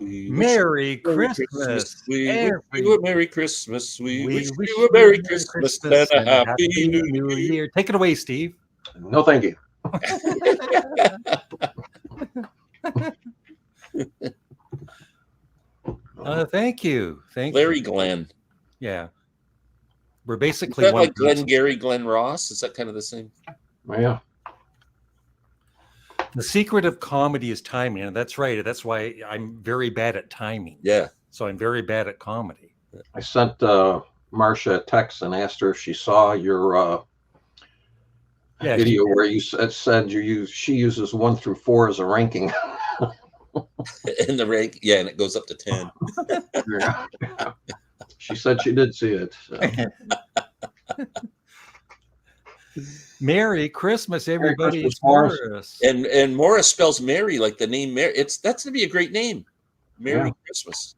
We Merry Christmas. We wish you a Merry Christmas. We wish you a Merry Merry Christmas and a Happy New Year. Take it away, Steve. No, thank you. Thank you. Thank Larry you. Glenn. Yeah. We're basically Is that one like Glenn Gary, Glenn Ross? Is that kind of the same? Yeah. The secret of comedy is timing. And that's right. That's why I'm very bad at timing. Yeah. So I'm very bad at comedy. I sent Marcia a text and asked her if she saw your video where you said she uses 1 through 4 as a ranking. In the rank, yeah, and it goes up to 10. Yeah. She said she did see it. So. Merry Christmas, everybody. Christmas, it's Morris. And Morris spells Mary like the name Mary. That's gonna be a great name. Merry Christmas.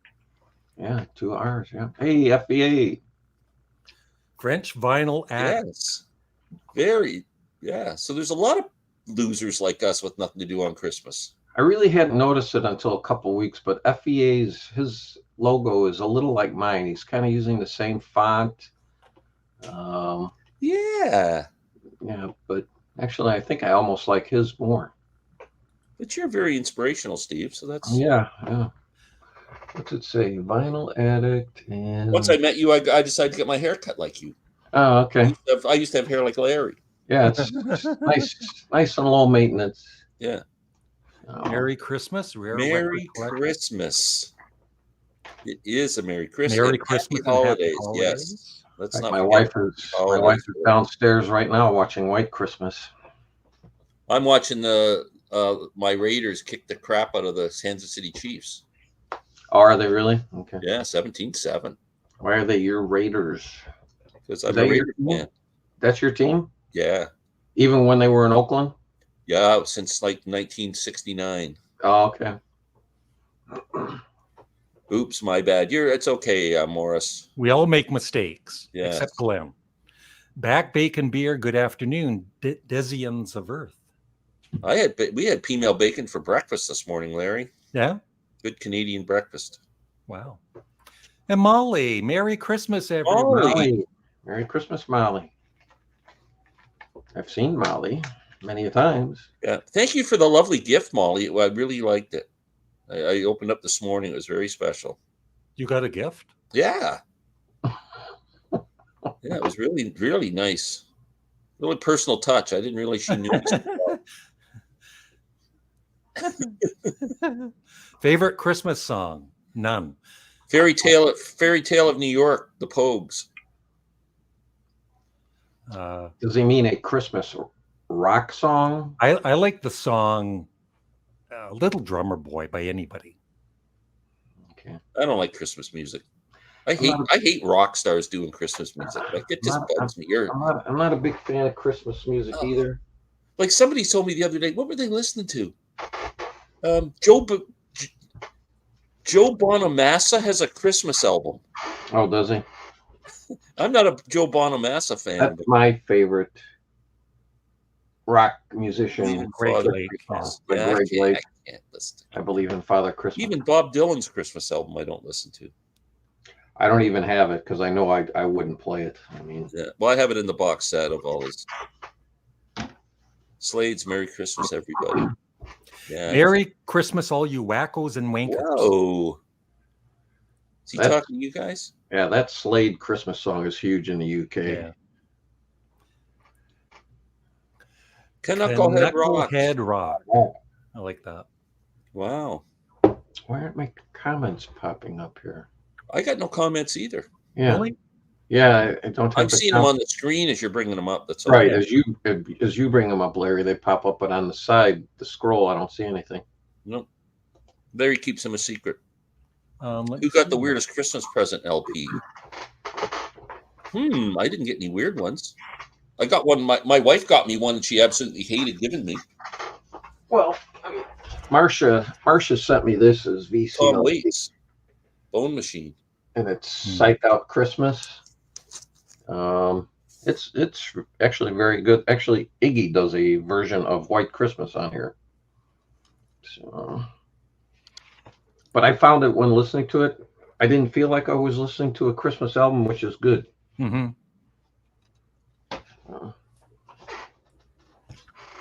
Yeah, 2 R's. Yeah. Hey, FBA. French vinyl addict. Yes. Very. Yeah. So there's a lot of losers like us with nothing to do on Christmas. I really hadn't noticed it until a couple of weeks, but FEA's his logo is a little like mine. He's kind of using the same font. Yeah, but actually, I think I almost like his more. But you're very inspirational, Steve. So that's yeah. What's it say? Vinyl addict. And once I met you, I decided to get my hair cut like you. Oh, okay. I used to have hair like Larry. Yeah, it's nice and low maintenance. Yeah. Merry Christmas. Merry Christmas. It is a Merry Christmas. Merry Christmas. Happy holidays. Yes. Let's not. My wife is downstairs right now watching White Christmas. I'm watching my Raiders kick the crap out of the Kansas City Chiefs. Oh, are they really? Okay. Yeah, 17-7. Why are they your Raiders? Because I'm a Raiders fan. That's your team? Yeah. Even when they were in Oakland? Yeah, since like 1969. Oh, okay. Oops, my bad. It's okay, Morris. We all make mistakes, yeah. Except Glenn. Back bacon beer. Good afternoon, Desians of Earth. We had female bacon for breakfast this morning, Larry. Yeah. Good Canadian breakfast. Wow. And Molly, Merry Christmas, everybody. Molly. Merry Christmas, Molly. I've seen Molly many times. Yeah. Thank you for the lovely gift, Molly. I really liked it. I opened up this morning. It was very special. You got a gift? Yeah. Yeah, it was really, really nice. Really personal touch. I didn't realize she knew me. Favorite Christmas song? None. Fairy Tale of New York, the Pogues. Does he mean a Christmas rock song? I like the song Little Drummer Boy by anybody. Okay. I don't like Christmas music. I hate rock stars doing Christmas music. Like it just bugs me. I'm not a big fan of Christmas music either. Like somebody told me the other day, what were they listening to? Joe Bonamassa has a Christmas album. Oh, does he? I'm not a Joe Bonamassa fan. That's my favorite rock musician. Greg Lake. Greg Lake. I can't listen. I believe in Father Christmas. Even Bob Dylan's Christmas album, I don't listen to. I don't even have it because I know I wouldn't play it. I mean, yeah. Well, I have it in the box set of all his. Slade's Merry Christmas, everybody. Yeah. Merry Christmas, all you wackos and wankers. Whoa. Is he talking to you guys? Yeah, that Slade Christmas song is huge in the UK. Yeah. Knucklehead Rock. I like that. Wow. Why aren't my comments popping up here? I got no comments either. Yeah. Really? Yeah, I don't have I'm seeing them on the screen as you're bringing them up. That's all. Right. As you bring them up, Larry, they pop up, but on the side, the scroll, I don't see anything. Nope. Larry keeps them a secret. Who got the weirdest Christmas present LP? I didn't get any weird ones. I got one. My wife got me one that she absolutely hated giving me. Well, Marcia sent me this as VC. Tom Waits, Bone Machine, and it's Psyched Out Christmas. It's actually very good. Actually, Iggy does a version of White Christmas on here. So But I found it when listening to it, I didn't feel like I was listening to a Christmas album, which is good. Mm-hmm.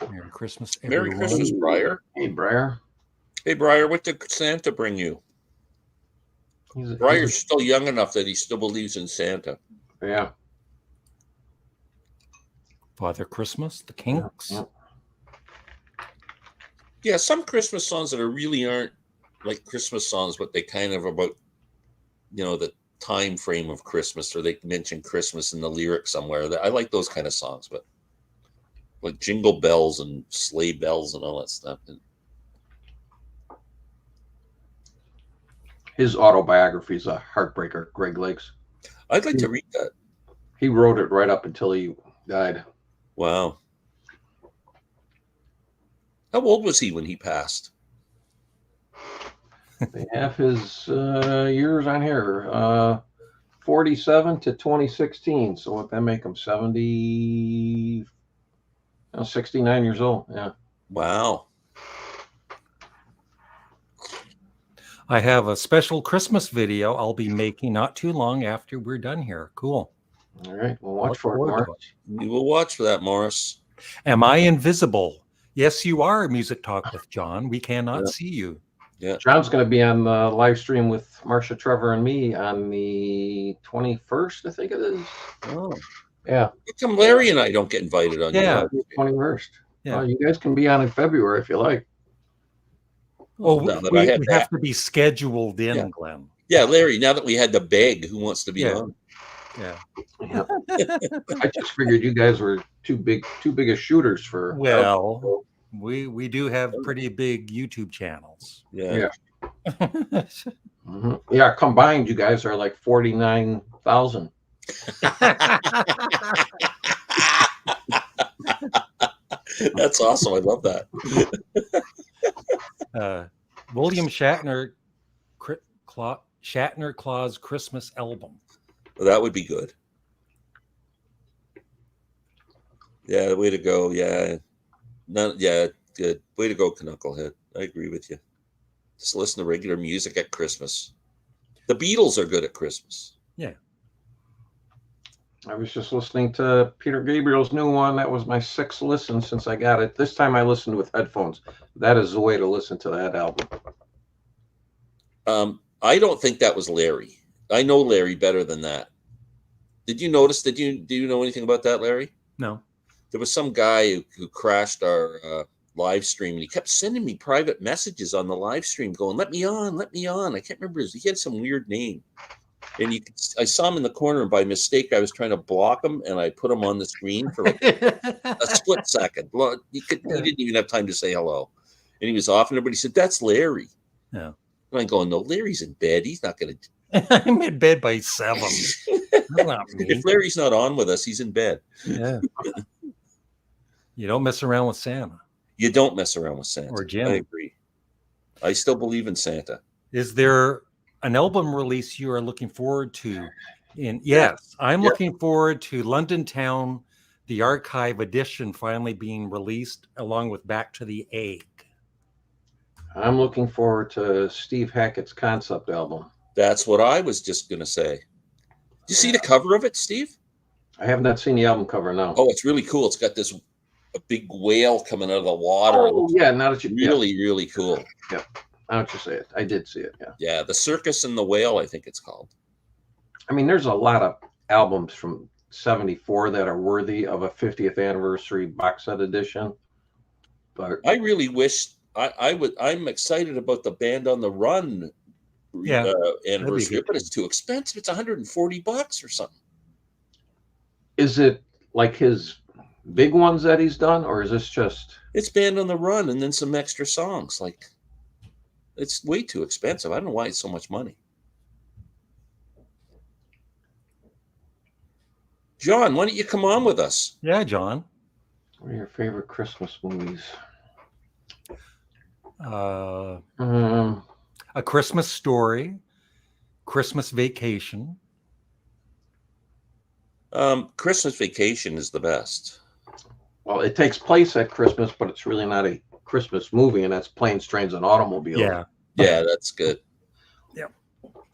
Merry Christmas, everyone. Merry Christmas, Briar. Hey, Briar. Hey, Briar, what did Santa bring you? Briar's still young enough that he still believes in Santa. Yeah. Father Christmas, the Kinks. Yeah, some Christmas songs that really aren't like Christmas songs, but they kind of about, the time frame of Christmas, or they mention Christmas in the lyric somewhere. I like those kind of songs, but like Jingle Bells and Sleigh Bells and all that stuff. His autobiography is a heartbreaker, Greg Lakes. I'd like to read that. He wrote it right up until he died. Wow. How old was he when he passed? They have his years on here. 47 to 2016. So what that make him? 69 years old. Yeah. Wow. I have a special Christmas video I'll be making not too long after we're done here. Cool. All right. We'll watch for it, Morris. We will watch for that, Morris. Am I invisible? Yes, you are. Music Talk with John. We cannot see you. Yeah. John's going to be on the live stream with Marcia, Trevor, and me on the 21st, I think it is. Oh. Yeah. How come Larry and I don't get invited on? Yeah. 21st. Yeah. You guys can be on in February if you like. Oh, now that we have to be scheduled in, Yeah. Glenn. Yeah, Larry, now that we had the beg, who wants to be on? Yeah. I just figured you guys were too big shooters for. Well, we do have pretty big YouTube channels. Yeah. Mm-hmm. Yeah, combined, you guys are like 49,000. That's awesome. I love that. William Shatner Claus Christmas album. Well, that would be good. Yeah, way to go. Yeah. Good. Way to go, Knucklehead. I agree with you. Just listen to regular music at Christmas. The Beatles are good at Christmas. Yeah. I was just listening to Peter Gabriel's new one. That was my 6th listen since I got it. This time I listened with headphones. That is the way to listen to that album. I don't think that was Larry. I know Larry better than that. Did you notice? Do you know anything about that, Larry? No. There was some guy who crashed our live stream, and he kept sending me private messages on the live stream going, let me on. I can't remember he had some weird name. And I saw him in the corner, and by mistake, I was trying to block him, and I put him on the screen for like a split second. He didn't even have time to say hello. And he was off, and everybody said, that's Larry. Yeah. And I'm going, no, Larry's in bed. He's not going to. I'm in bed by 7. Not me. If Larry's not on with us, he's in bed. Yeah. You don't mess around with Santa. You don't mess around with Santa. Or Jim. I agree. I still believe in Santa. Is there an album release you are looking forward to? Yes, I'm looking forward to London Town, the archive edition finally being released along with Back to the Egg. I'm looking forward to Steve Hackett's concept album. That's what I was just going to say. Did you see the cover of it, Steve? I have not seen the album cover, no. Oh, it's really cool. It's got a big whale coming out of the water. Oh, yeah. Now that you really cool. Yeah. Now that you say it. I did see it, yeah. Yeah, The Circus and the Whale, I think it's called. I mean, there's a lot of albums from 74 that are worthy of a 50th anniversary box set edition. But I really wish I'm excited about the Band on the Run anniversary, but it's too expensive. It's $140 or something. Is it like his big ones that he's done, or is this just? It's Band on the Run and then some extra songs. Like, it's way too expensive. I don't know why it's so much money. John, why don't you come on with us? Yeah, John. What are your favorite Christmas movies? A Christmas Story, Christmas Vacation. Christmas Vacation is the best. Well, it takes place at Christmas, but it's really not a Christmas movie, and that's Planes, Trains, and Automobiles. Yeah. Yeah, that's good.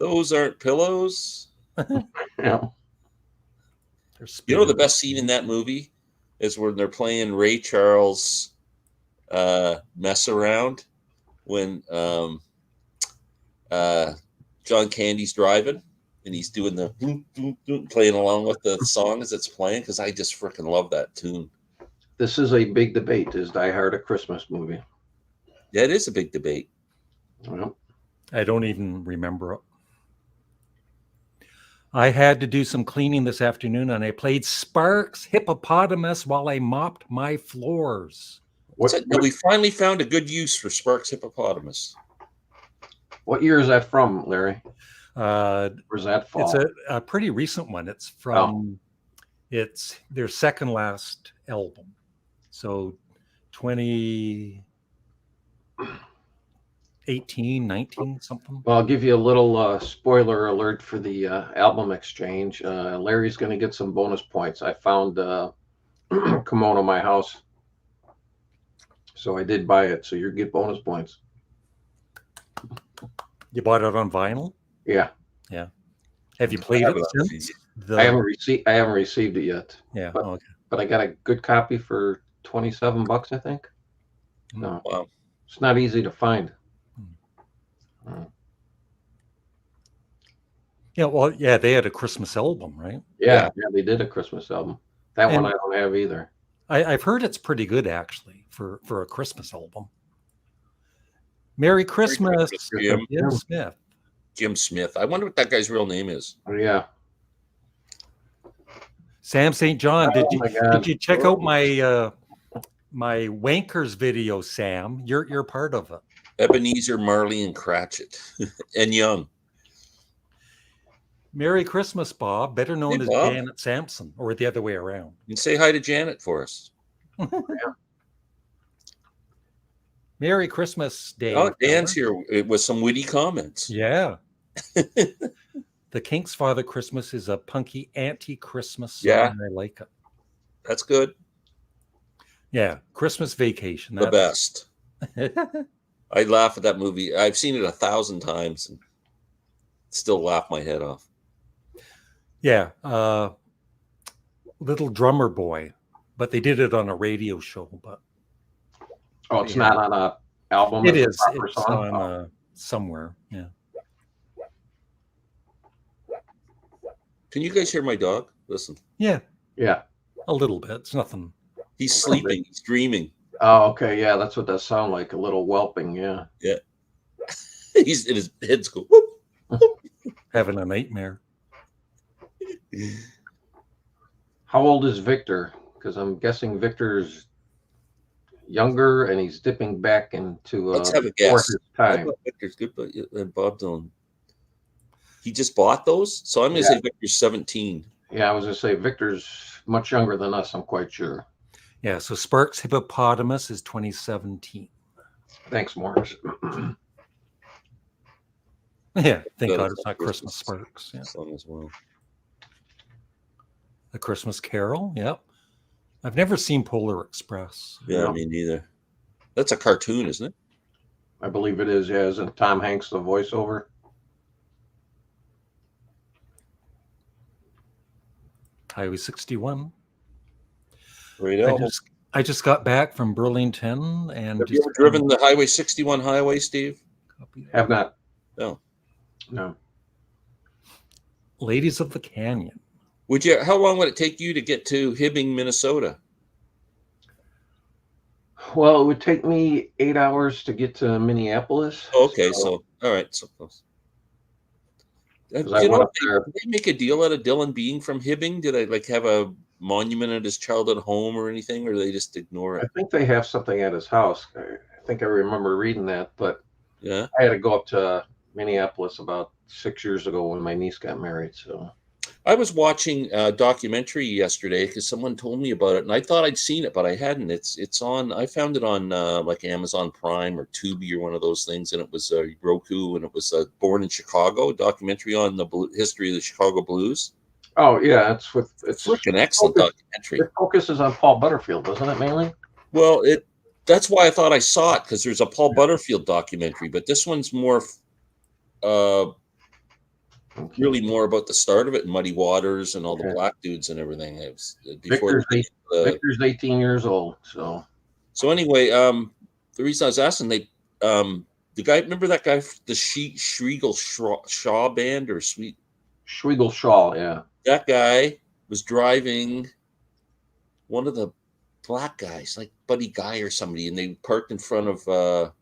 Those aren't pillows. Yeah. You know the best scene in that movie is when they're playing Ray Charles Mess Around when John Candy's driving and he's doing the playing along with the song as it's playing, because I just freaking love that tune. This is a big debate. Is Die Hard a Christmas movie? Yeah, it is a big debate. Well, I don't even remember it. I had to do some cleaning this afternoon, and I played Sparks Hippopotamus while I mopped my floors. We finally found a good use for Sparks Hippopotamus. What year is that from, Larry? Where's that fall? It's a pretty recent one. It's from it's their second last album. So 2018, 19, something. Well, I'll give you a little spoiler alert for the album exchange. Larry's going to get some bonus points. I found Kimono My House. So I did buy it. So you get bonus points. You bought it on vinyl? Yeah. Yeah. Have you played it since? I haven't received it yet. Yeah. But, okay. But I got a good copy for $27, I think. No. Wow. It's not easy to find. Yeah, well, yeah, they had a Christmas album, right? Yeah, they did a Christmas album. That one I don't have either. I've heard it's pretty good, actually, for a Christmas album. Merry Christmas, Jim Smith. Jim Smith. I wonder what that guy's real name is. Oh, yeah. Sam St. John, did you check out my Wankers video, Sam? You're part of it. Ebenezer, Marley, and Cratchit, and Young. Merry Christmas, Bob, better known as Bob. Janet Sampson, or the other way around. You can say hi to Janet for us. Merry Christmas, Dave. Oh, Dan's here with some witty comments. Yeah. The Kinks' Father Christmas is a punky anti-Christmas song. Yeah. I like it. That's good. Yeah. Christmas Vacation. The best. I laugh at that movie. I've seen it 1,000 times and still laugh my head off. Yeah. Little Drummer Boy, but they did it on a radio show. But it's not on a album. It is. It's on somewhere. Yeah. Can you guys hear my dog? Listen. Yeah. Yeah. A little bit. It's nothing. He's sleeping. He's dreaming. Oh, okay. Yeah, that's what that sounds like. A little whelping. Yeah. Yeah. He's in his head's go. Whoop, whoop. Having a nightmare. How old is Victor? Because I'm guessing Victor's younger and he's dipping back into let's have a guess. Time. Victor's good, but Bob Dylan. He just bought those, so I'm going to say Victor's 17. Yeah, I was going to say Victor's much younger than us. I'm quite sure. Yeah, so Sparks Hippopotamus is 2017. Thanks, Morris. Yeah, thank God it's not Christmas Sparks. Yeah. Song as well. A Christmas Carol. Yep. I've never seen Polar Express. Yeah, me neither. That's a cartoon, isn't it? I believe it is. Yeah, isn't Tom Hanks the voiceover? Highway 61. Great I just got back from Burlington and have you ever driven the Highway 61 highway, Steve? Have not. No. Ladies of the Canyon. How long would it take you to get to Hibbing, Minnesota? Well, it would take me 8 hours to get to Minneapolis. Okay, so all right, so close. Did they make a deal out of Dylan being from Hibbing? Did they have a monument at his childhood home or anything, or do they just ignore it? I think they have something at his house. I think I remember reading that, but yeah, I had to go up to Minneapolis about 6 years ago when my niece got married. So I was watching a documentary yesterday because someone told me about it, and I thought I'd seen it, but I hadn't. It's on. I found it on like Amazon Prime or Tubi or one of those things, and it was Roku, and it was Born in Chicago, a documentary on the history of the Chicago Blues. Oh yeah, it's an excellent documentary. It focuses on Paul Butterfield, doesn't it, mainly? Well, that's why I thought I saw it, because there's a Paul Butterfield documentary, but this one's more Okay. really more about the start of it and Muddy Waters and all the Okay. black dudes and everything. It was before Victor's 18 years old. So anyway, the reason I was asking, the guy, remember that guy, the Schriegel Shaw band or Sweet Schwiegel Shaw, yeah. That guy was driving one of the black guys, like Buddy Guy or somebody, and they parked in front of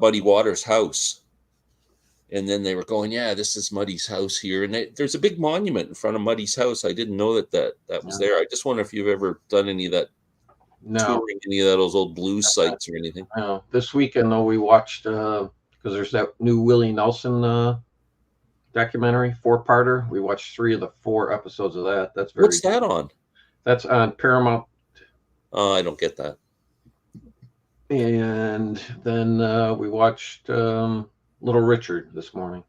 Buddy Waters' house. And then they were going, yeah, this is Muddy's house here. And there's a big monument in front of Muddy's house. I didn't know that was there. I just wonder if you've ever done any of that, touring any of those old blues sites or anything. No. This weekend, though, we watched, because there's that new Willie Nelson documentary, 4-parter. We watched 3 of the 4 episodes of that. That's very What's that on? That's on Paramount. Oh, I don't get that. And then we watched Little Richard this morning.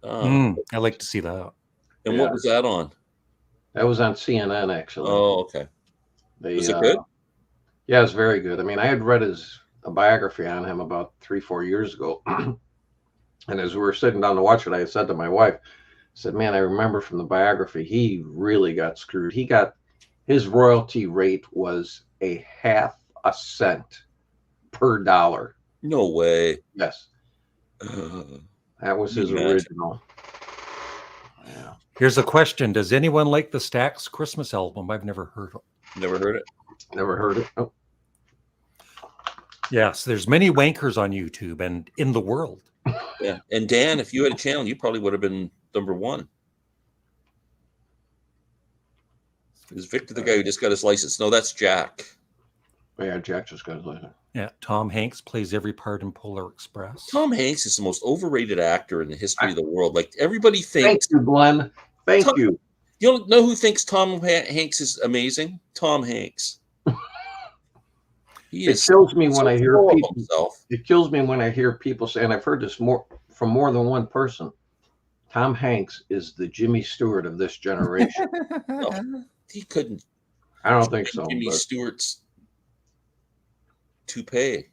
I like to see that. And what was that on? That was on CNN, actually. Oh, okay. Was it good? Yeah, it's very good. I mean, I had read a biography on him about 3-4 years ago. And as we were sitting down to watch it, I said to my wife, I said, man, I remember from the biography, he really got screwed. His royalty rate was a half a cent per dollar. No way. Yes. That was his original. Yeah. Here's a question. Does anyone like the Stax Christmas album? I've never heard it. Never heard it. Never heard it. Oh. Yes, there's many wankers on YouTube and in the world. Yeah. And Dan, if you had a channel, you probably would have been number 1. Is Victor the guy who just got his license? No, that's Jack. Yeah, Jack just got his license. Yeah, Tom Hanks plays every part in Polar Express. Tom Hanks is the most overrated actor in the history of the world. Like, everybody thinks. Thank you, Glenn. Thank you. You don't know who thinks Tom Hanks is amazing? Tom Hanks. It kills me when I hear people. It kills me when I hear people say, and I've heard this from more than one person. Tom Hanks is the Jimmy Stewart of this generation. No, he couldn't. I don't think so. Jimmy Stewart's toupee.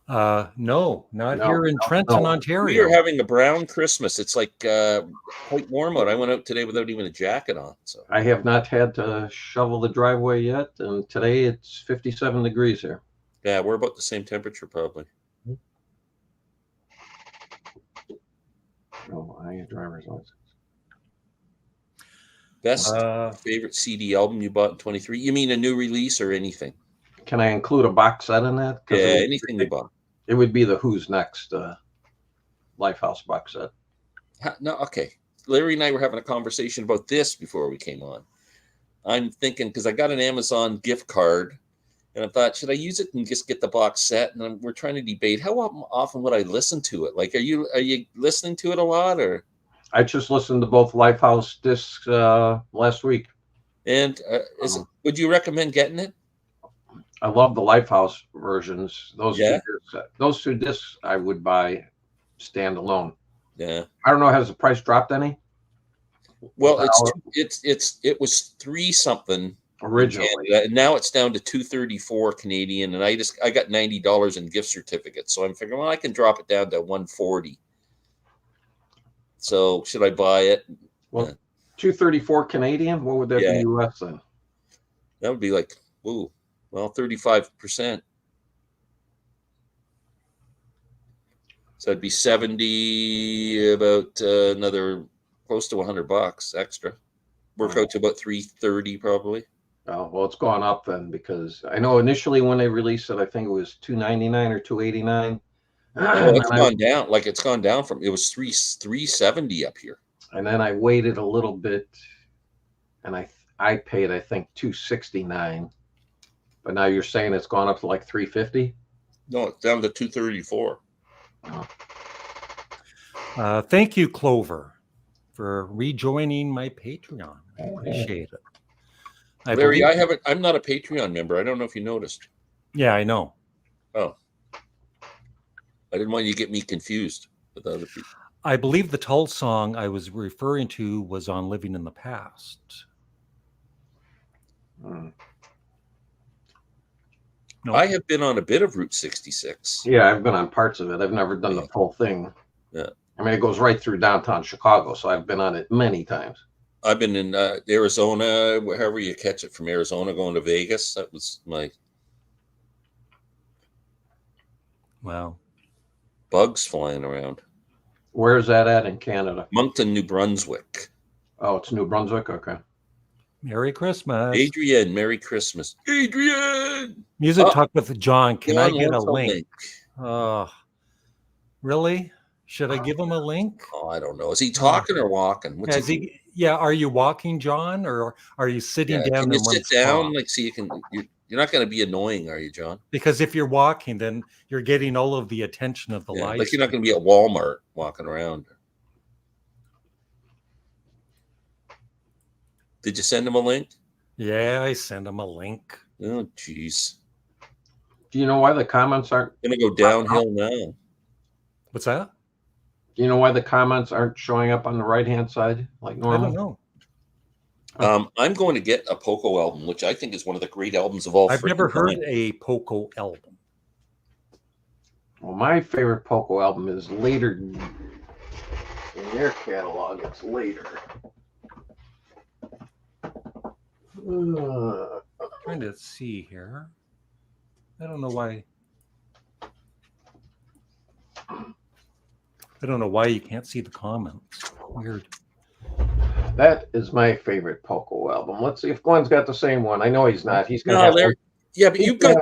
No, not here in Trenton, Ontario. We are having a brown Christmas. It's like quite warm out. I went out today without even a jacket on. So I have not had to shovel the driveway yet, and today it's 57 degrees here. Yeah, we're about the same temperature probably. Oh, I have driver's license. Best favorite CD album you bought in 23? You mean a new release or anything? Can I include a box set in that? Yeah, anything you bought. It would be the Who's Next Lifehouse box set. No, okay. Larry and I were having a conversation about this before we came on. I'm thinking, because I got an Amazon gift card, and I thought, should I use it and just get the box set? And we're trying to debate how often would I listen to it? Like, are you listening to it a lot, or? I just listened to both Lifehouse discs last week. And would you recommend getting it? I love the Lifehouse versions. Those two discs I would buy standalone. Yeah. I don't know. Has the price dropped any? Well, it was $3 something originally, and now it's down to $234 Canadian. And I got $90 in gift certificates, so I'm figuring, well, I can drop it down to $140. So should I buy it? Well, $234 Canadian. What would that be US then? That would be like, ooh, well, 35%. So it'd be 70, about another close to $100 extra. Work out to about 330 probably. Oh, well, it's gone up then, because I know initially when they released it, I think it was $299 or $289. Well, it's gone down. Like, it's gone down from, it was 370 up here. And then I waited a little bit, and I paid, I think, $269. But now you're saying it's gone up to like $350? No, it's down to $234. Thank you, Clover, for rejoining my Patreon. I appreciate it. Larry, I'm not a Patreon member. I don't know if you noticed. Yeah, I know. Oh. I didn't want you to get me confused with other people. I believe the Tull song I was referring to was on Living in the Past. No. I have been on a bit of Route 66. Yeah, I've been on parts of it. I've never done the full thing. Yeah. I mean, it goes right through downtown Chicago, so I've been on it many times. I've been in Arizona, wherever you catch it from Arizona going to Vegas. That was my Wow. bugs flying around. Where's that at in Canada? Moncton, New Brunswick. Oh, it's New Brunswick? Okay. Merry Christmas. Adrian, Merry Christmas. Adrian! Music Talk with John. Can I John get a wants link? Really? Should I give him a link? Oh, I don't know. Is he talking or walking? What's Is he? Yeah. Are you walking, John, or are you sitting down Can you in one sit down? spot? Like, so you can. You're not going to be annoying, are you, John? Because if you're walking, then you're getting all of the attention of the live. Like you're not going to be at Walmart walking around. Did you send him a link? Yeah, I sent him a link. Oh, jeez. Do you know why the comments aren't? Going to go downhill now. What's that? Do you know why the comments aren't showing up on the right-hand side like normal? I don't know. I'm going to get a Poco album, which I think is one of the great albums of all. I've never heard a Poco album. Well, my favorite Poco album is later in their catalog. It's later. Trying to see here. I don't know why. I don't know why you can't see the comments. Weird. That is my favorite Poco album. Let's see if Glenn's got the same one. I know he's not. He's gonna have one. Yeah, but you've got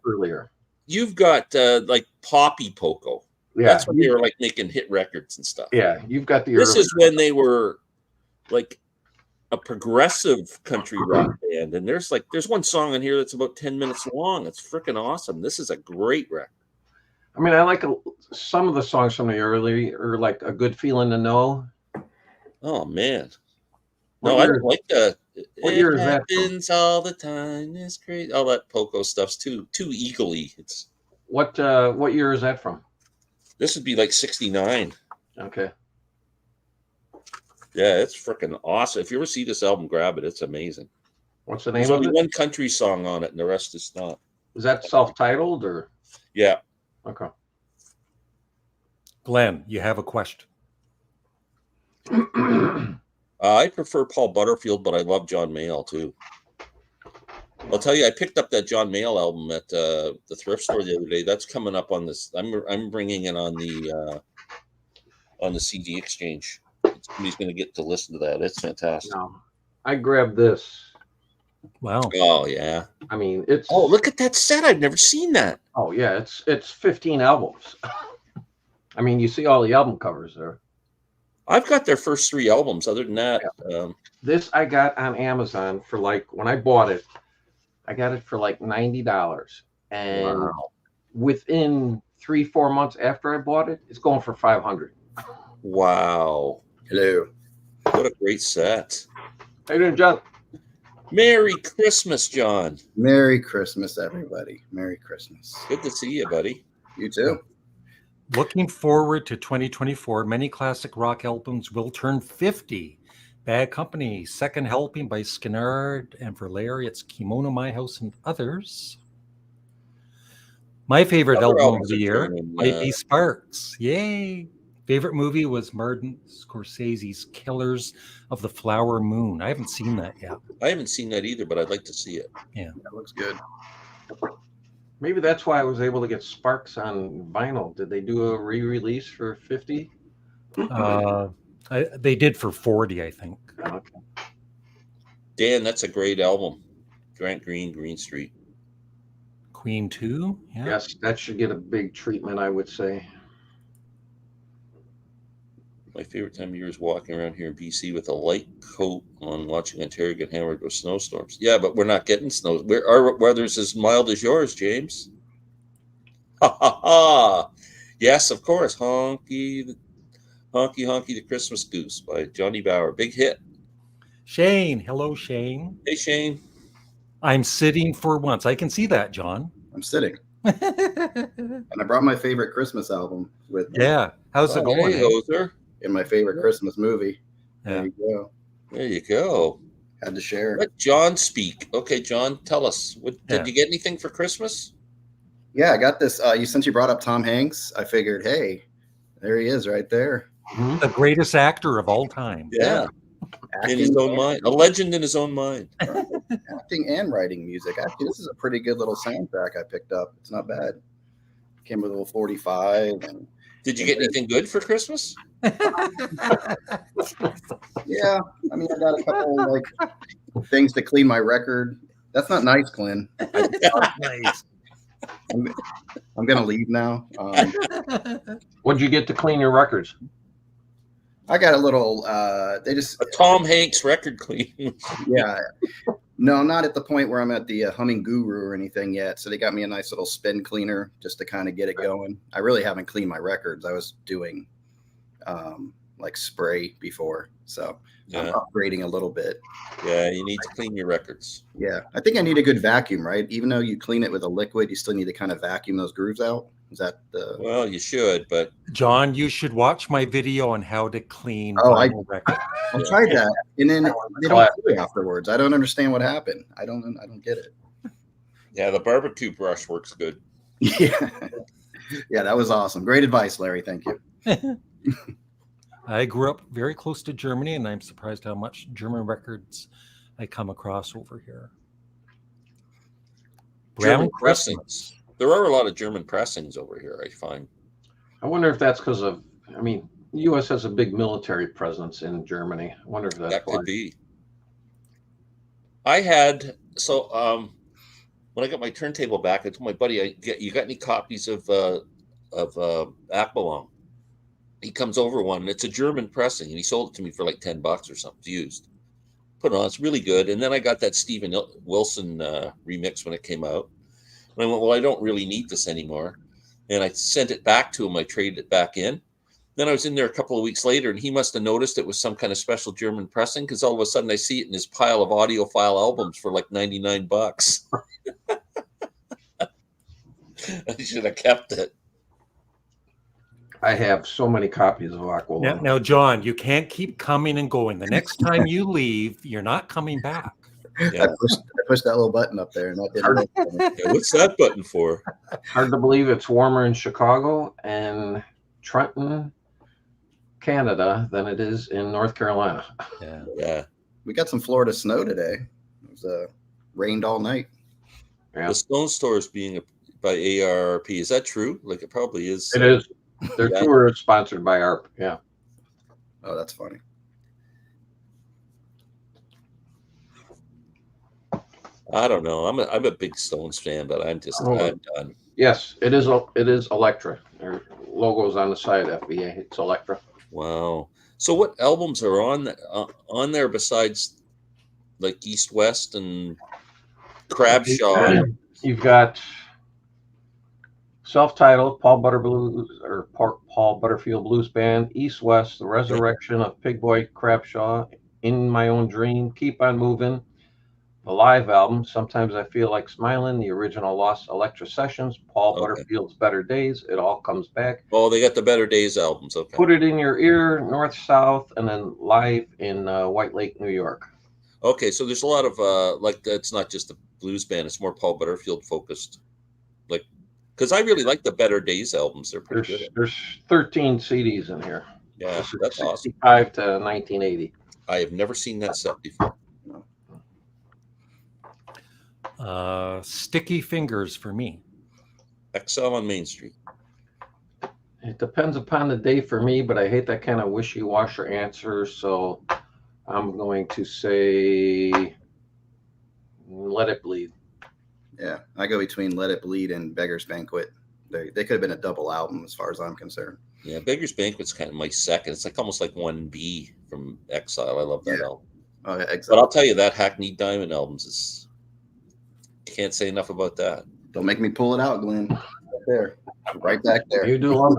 earlier. You've got like Poppy Poco. Yeah, that's when they were like making hit records and stuff. Yeah, you've got the. This is when they were like a progressive country rock band, and there's one song in here that's about 10 minutes long. It's freaking awesome. This is a great record. I mean, I like some of the songs from the early, or like A Good Feeling to Know. Oh man, no, I don't like the. What year is that? It happens all the time. It's great. All that Poco stuff's too eagle-y. It's what year is that from? This would be like 69. Okay. Yeah, it's freaking awesome. If you ever see this album, grab it. It's amazing. What's the name There's of only it? one country song on it, and the rest is not. Is that self-titled or? Yeah. Okay. Glenn, you have a question. I prefer Paul Butterfield, but I love John Mayall too. I'll tell you, I picked up that John Mayall album at the thrift store the other day. That's coming up on this. I'm bringing it on the CD exchange. Somebody's going to get to listen to that. It's fantastic. No, I grabbed this. Wow. Oh yeah. I mean, it's. Oh, look at that set! I've never seen that. Oh yeah, it's 15 albums. I mean, you see all the album covers there. I've got their first 3 albums. Other than that, this I got on Amazon for like, when I bought it, I got it for like $90, and within 3-4 months after I bought it, it's going for $500. Wow. Hello. What a great set. How you doing, John? Merry Christmas, John. Merry Christmas, everybody. Merry Christmas. Good to see you, buddy. You too. Looking forward to 2024. Many classic rock albums will turn 50. Bad Company, Second Helping by Skinnerd and Verlaire. It's Kimono My House and others. My favorite album of the year might be Sparks. Yay. Favorite movie was Martin Scorsese's Killers of the Flower Moon. I haven't seen that yet. I haven't seen that either, but I'd like to see it. Yeah. That looks good. Maybe that's why I was able to get Sparks on vinyl. Did they do a re-release for 50? They did for 40, I think. Okay. Dan, that's a great album. Grant Green, Green Street. Queen 2? Yeah. Yes, that should get a big treatment, I would say. My favorite time of year is walking around here in BC with a light coat on, watching Ontario get hammered with snowstorms. Yeah, but we're not getting snow. Our weather's as mild as yours, James. Ha ha ha! Yes, of course. Honky, the Christmas Goose by Johnny Bauer. Big hit. Shane. Hello, Shane. Hey, Shane. I'm sitting for once. I can see that, John. I'm sitting. And I brought my favorite Christmas album with me. Yeah. How's it going? Hey, Hoser. In my favorite Christmas movie. Yeah. There you go. There you go. Had to share. Let John speak. Okay, John, tell us. Did you get anything for Christmas? Yeah, I got this. Since you brought up Tom Hanks, I figured, hey, There he is, right there. The greatest actor of all time. Yeah. In his own mind. A legend in his own mind. Acting and writing music. Actually, this is a pretty good little soundtrack I picked up. It's not bad. Came with a little 45. And did you get anything good for Christmas? yeah, I mean, I got a couple like things to clean my record. That's not nice, Glenn. Nice. I'm gonna leave now. What'd you get to clean your records? I got a little. They just a Tom Hanks record clean. Yeah. No, I'm not at the point where I'm at the humming guru or anything yet. So they got me a nice little spin cleaner just to kind of get it going. I really haven't cleaned my records. I was doing like spray before. So I'm upgrading a little bit. Yeah, you need to clean your records. Yeah. I think I need a good vacuum, right? Even though you clean it with a liquid, you still need to kind of vacuum those grooves out. Is that the... Well, you should, but... John, you should watch my video on how to clean vinyl records. I tried that, and then they don't do it afterwards. I don't understand what happened. I don't get it. Yeah, the barbecue brush works good. Yeah. Yeah, that was awesome. Great advice, Larry. Thank you. I grew up very close to Germany, and I'm surprised how much German records I come across over here. German pressings. There are a lot of German pressings over here, I find. I wonder if that's because of, I mean, the U.S. has a big military presence in Germany. I wonder if that could be. I had, so when I got my turntable back, I told my buddy, you got any copies of Aqualung? He comes over one, and it's a German pressing, and he sold it to me for like $10 or something used. Put it on, it's really good. And then I got that Steven Wilson remix when it came out. And I went, well, I don't really need this anymore. And I sent it back to him. I traded it back in. Then I was in there a couple of weeks later, and he must have noticed it was some kind of special German pressing, because all of a sudden I see it in his pile of audiophile albums for like $99. I should have kept it. I have so many copies of Aqualung. Now, John, you can't keep coming and going. The next time you leave, you're not coming back. Yeah. I pushed that little button up there, and that didn't. Yeah, what's that button for? Hard to believe it's warmer in Chicago and Trenton, Canada, than it is in North Carolina. Yeah. We got some Florida snow today. It was rained all night. Yeah. The Stone Store is being by ARP. Is that true? Like, it probably is. It is. Their tour is sponsored by ARP. Yeah. Oh, that's funny. I don't know. I'm a big Stones fan, but I'm done. Yes, it is Elektra. Their logo's on the side, FBA. It's Elektra. Wow. So what albums are on there besides like East West and Crabshaw? You've got self-titled Paul Butterfield Blues Band, East West, The Resurrection of Pig Boy Crabshaw, In My Own Dream, Keep on Moving, the live album, Sometimes I Feel Like Smiling, the original Lost Electra Sessions, Paul Butterfield's Better Days, It All Comes Back. Oh, they got the Better Days albums. Okay. Put It in Your Ear, North South, and then live in White Lake, New York. Okay, so there's a lot of like, it's not just a blues band; it's more Paul Butterfield focused. Like, because I really like the Better Days albums; they're pretty good. There's 13 CDs in here. Yeah, that's awesome. 65 to 1980. I have never seen that set before. Sticky Fingers for me. XL on Main Street. It depends upon the day for me, but I hate that kind of wishy-washy answer, so I'm going to say Let It Bleed. Yeah, I go between Let It Bleed and Beggar's Banquet. They could have been a double album as far as I'm concerned. Yeah, Beggar's Banquet's kind of my second. It's like almost like 1B from Exile. I love that album. Oh, yeah, exactly. But I'll tell you, that Hackney Diamond albums is... Can't say enough about that. Don't make me pull it out, Glenn. Right there. Right back there. You do love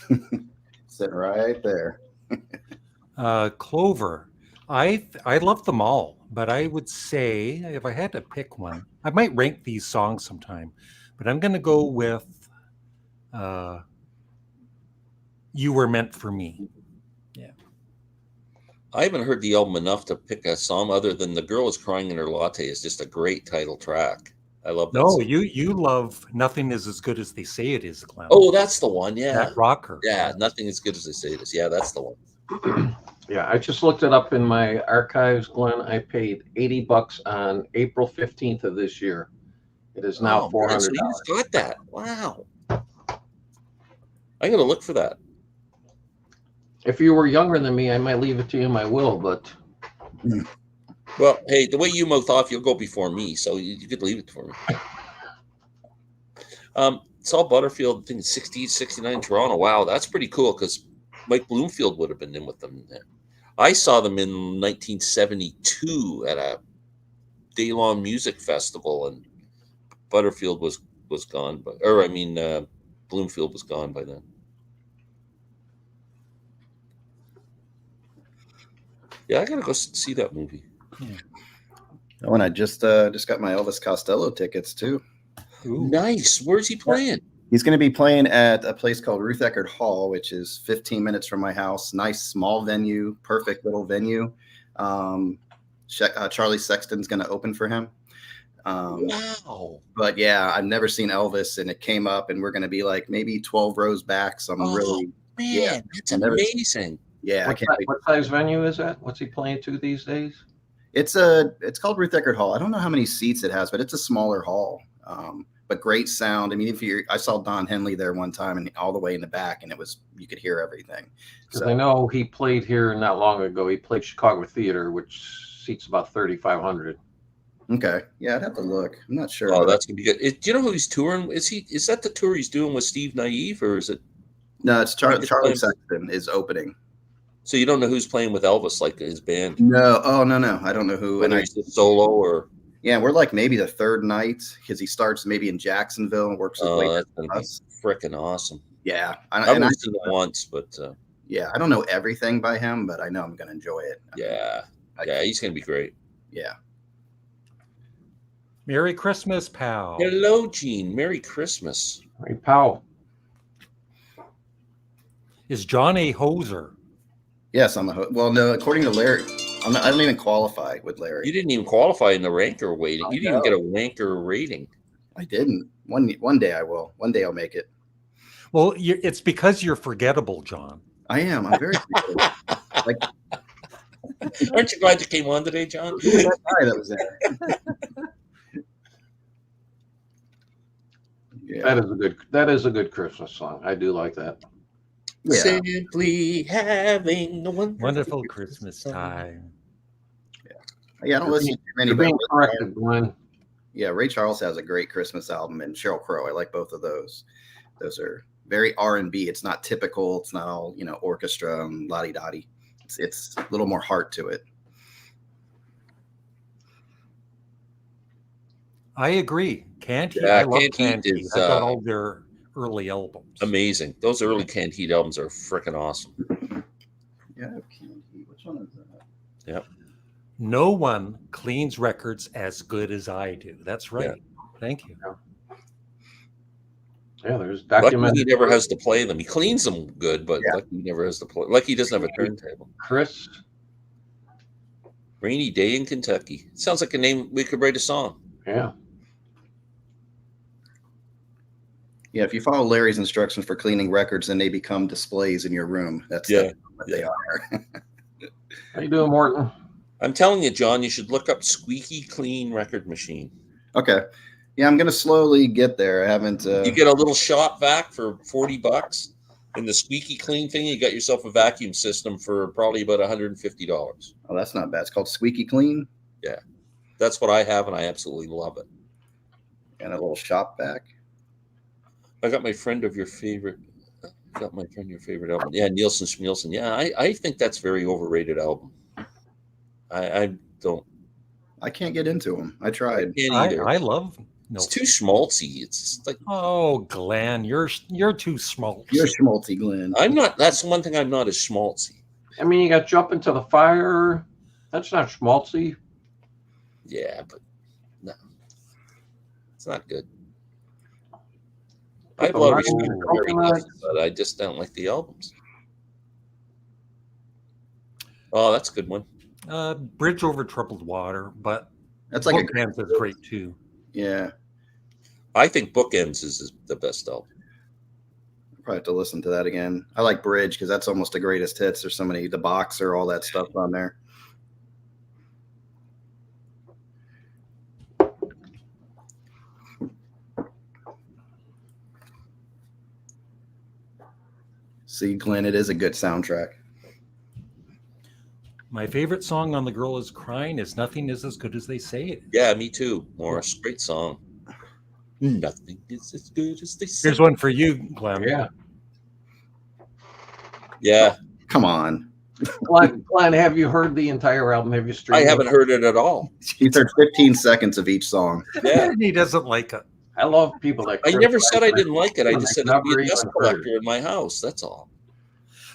it. Sitting right there. Clover. I love them all, but I would say if I had to pick one, I might rank these songs sometime, but I'm going to go with You Were Meant for Me. Yeah. I haven't heard the album enough to pick a song other than The Girl Is Crying in Her Latte is just a great title track. I love that. No, song. you love Nothing Is As Good As They Say It Is, Glenn. Oh, that's the one. Yeah. That rocker. Yeah. Nothing as good as they say it is. Yeah, that's the one. Yeah, I just looked it up in my archives, Glenn. I paid $80 on April 15th of this year. It is now Oh, man, $400. so you just got that. Wow. I'm going to look for that. If you were younger than me, I might leave it to you in my will, but Well, hey, the way you mouth off, you'll go before me, so you could leave it for me. Saul Butterfield, I think it's 68, 69 Toronto. Wow, that's pretty cool because Mike Bloomfield would have been in with them. I saw them in 1972 at a day-long music festival, and Butterfield was gone, Bloomfield was gone by then. Yeah, I gotta go see that movie. Oh, and I just got my Elvis Costello tickets too. Ooh. Nice. Where's he playing? He's going to be playing at a place called Ruth Eckerd Hall, which is 15 minutes from my house. Nice small venue, perfect little venue. Charlie Sexton's going to open for him. Wow. But yeah, I've never seen Elvis, and it came up, and we're going to be like maybe 12 rows back. So I'm really, man, that's amazing. Yeah, what size venue is that? What's he playing to these days? It's called Ruth Eckerd Hall. I don't know how many seats it has, but it's a smaller hall. But great sound. I mean, I saw Don Henley there one time, and all the way in the back, and you could hear everything. Because I know he played here not long ago. He played Chicago Theater, which seats about 3,500. Okay, yeah, I'd have to look. I'm not sure. Oh, that's gonna be good. Do you know who he's touring? Is that the tour he's doing with Steve Naive, or is it? No, it's Charlie Sexton is opening. So you don't know who's playing with Elvis, like his band? No, no, I don't know who. Whether he's solo or. Yeah, we're like maybe the third night because he starts maybe in Jacksonville and works his way. That's gonna be freaking awesome. Yeah, I've only seen it once, but yeah, I don't know everything by him, but I know I'm gonna enjoy it. He's gonna be great. Yeah. Merry Christmas, pal. Hello, Gene. Merry Christmas. Hey, pal. Is John a hoser? Yes, I'm well, no, according to Larry, I don't even qualify with Larry. You didn't even qualify in the ranker rating. You didn't even get a ranker rating. I didn't. One day I will. One day I'll make it. Well, it's because you're forgettable, John. I am. I'm very forgettable. Like, aren't you glad you came on today, John? That guy that was there. Yeah. That is a good Christmas song. I do like that. Yeah. Simply having a Wonderful Christmas time. Yeah, I don't listen to many. You're being corrected, Glenn. Yeah, Ray Charles has a great Christmas album, and Sheryl Crow. I like both of those. Those are very R&B. It's not typical. It's not all orchestra and la-di-da-di. It's a little more heart to it. I agree. Canned Heat. Yeah, I love Canned Heat is, I got all their early albums. Amazing. Those early Canned Heat albums are freaking awesome. Yeah, Canned Heat. Which one is that? Yep. No one cleans records as good as I do. That's right. Yeah. Thank you. Yeah, there's Lucky documented. he never has to play them. He cleans them good, but lucky he never has to play. Like he doesn't have a turntable. Chris. Rainy Day in Kentucky. Sounds like a name we could write a song. Yeah. Yeah, if you follow Larry's instructions for cleaning records, then they become displays in your room. That's what they are. How you doing, Morton? I'm telling you, John, you should look up squeaky clean record machine. Okay. Yeah, I'm going to slowly get there. I haven't. You get a little shop vac for $40. And the squeaky clean thing, you got yourself a vacuum system for probably about $150. Oh, that's not bad. It's called Squeaky Clean. Yeah. That's what I have, and I absolutely love it. And a little shop vac. I got my friend your favorite album. Yeah, Nielsen Schmielsen. Yeah, I think that's very overrated album. I don't. I can't get into them. I tried. I love. It's too schmaltzy. It's like, oh, Glenn, you're too schmaltzy. You're schmaltzy, Glenn. I'm not. That's one thing I'm not as schmaltzy. I mean, you got Jump Into the Fire. That's not schmaltzy. Yeah, but no, it's not good. I have a lot of respect for Gary Nielsen, but I just don't like the albums. Oh, that's a good one. Bridge Over Troubled Water, but that's like Bookends is great too. Yeah, I think Bookends is the best album. Probably have to listen to that again. I like Bridge because that's almost the greatest hits. There's so many, The Boxer, all that stuff on there. See, Glenn, it is a good soundtrack. My favorite song on The Girl Is Crying is Nothing Is As Good As They Say It. Yeah, me too, Morris. Great song. Nothing is as good as they say. Here's one for you, Glenn. Yeah. Yeah, Come on. Glenn, have you heard the entire album? Have you I streamed haven't heard it at all. He heard 15 seconds of each song. Yeah, He doesn't like it. I love people that I never said I didn't like it. I I've just said it'd be never a dust even collector heard. in my house. That's all.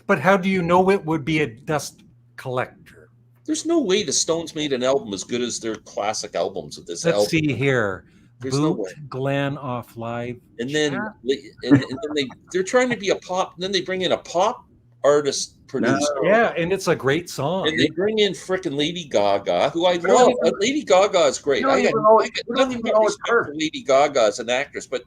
But how do you know it would be a dust collector? There's no way the Stones made an album as good as their classic albums of this Let's album. see here. There's no Boot way. Glenn off live. And then, chat. and then they're trying to be a pop. And then they bring in a pop artist producer. Yeah, and it's a great song. And they bring in frickin' Lady Gaga, who I don't love. even- Lady Gaga is great. don't I got even know- nothing we don't even but know it's respect her. for Lady Gaga as an actress, but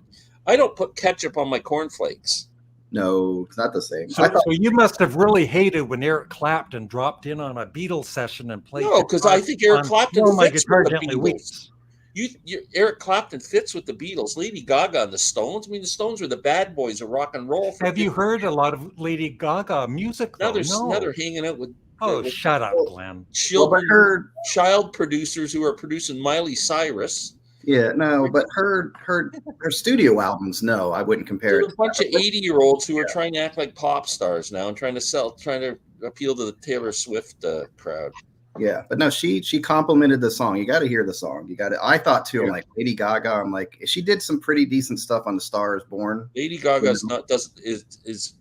I don't put ketchup on my cornflakes. No, it's not the same. So, so you must have really hated when Eric Clapton dropped in on a Beatles session and played. No, because I think Eric Clapton "Blow My fits Guitar with the Gently Beatles. Weeps." Eric Clapton fits with the Beatles. Lady Gaga and the Stones. I mean, the Stones were the bad boys of rock and roll. Have you heard a lot of Lady Gaga music? Now Though? now they're hanging out with Oh, shut up, Glenn. children, child producers who are producing Miley Cyrus. Yeah, no, but her studio albums, no, I wouldn't compare There's it. a bunch of 80-year-olds who are trying to act like pop stars now and trying to appeal to the Taylor Swift crowd. Yeah, but no, she complimented the song. You got to hear the song. You got to. I thought too. I'm like Lady Gaga. I'm like, she did some pretty decent stuff on The Star Is Born. Lady Gaga's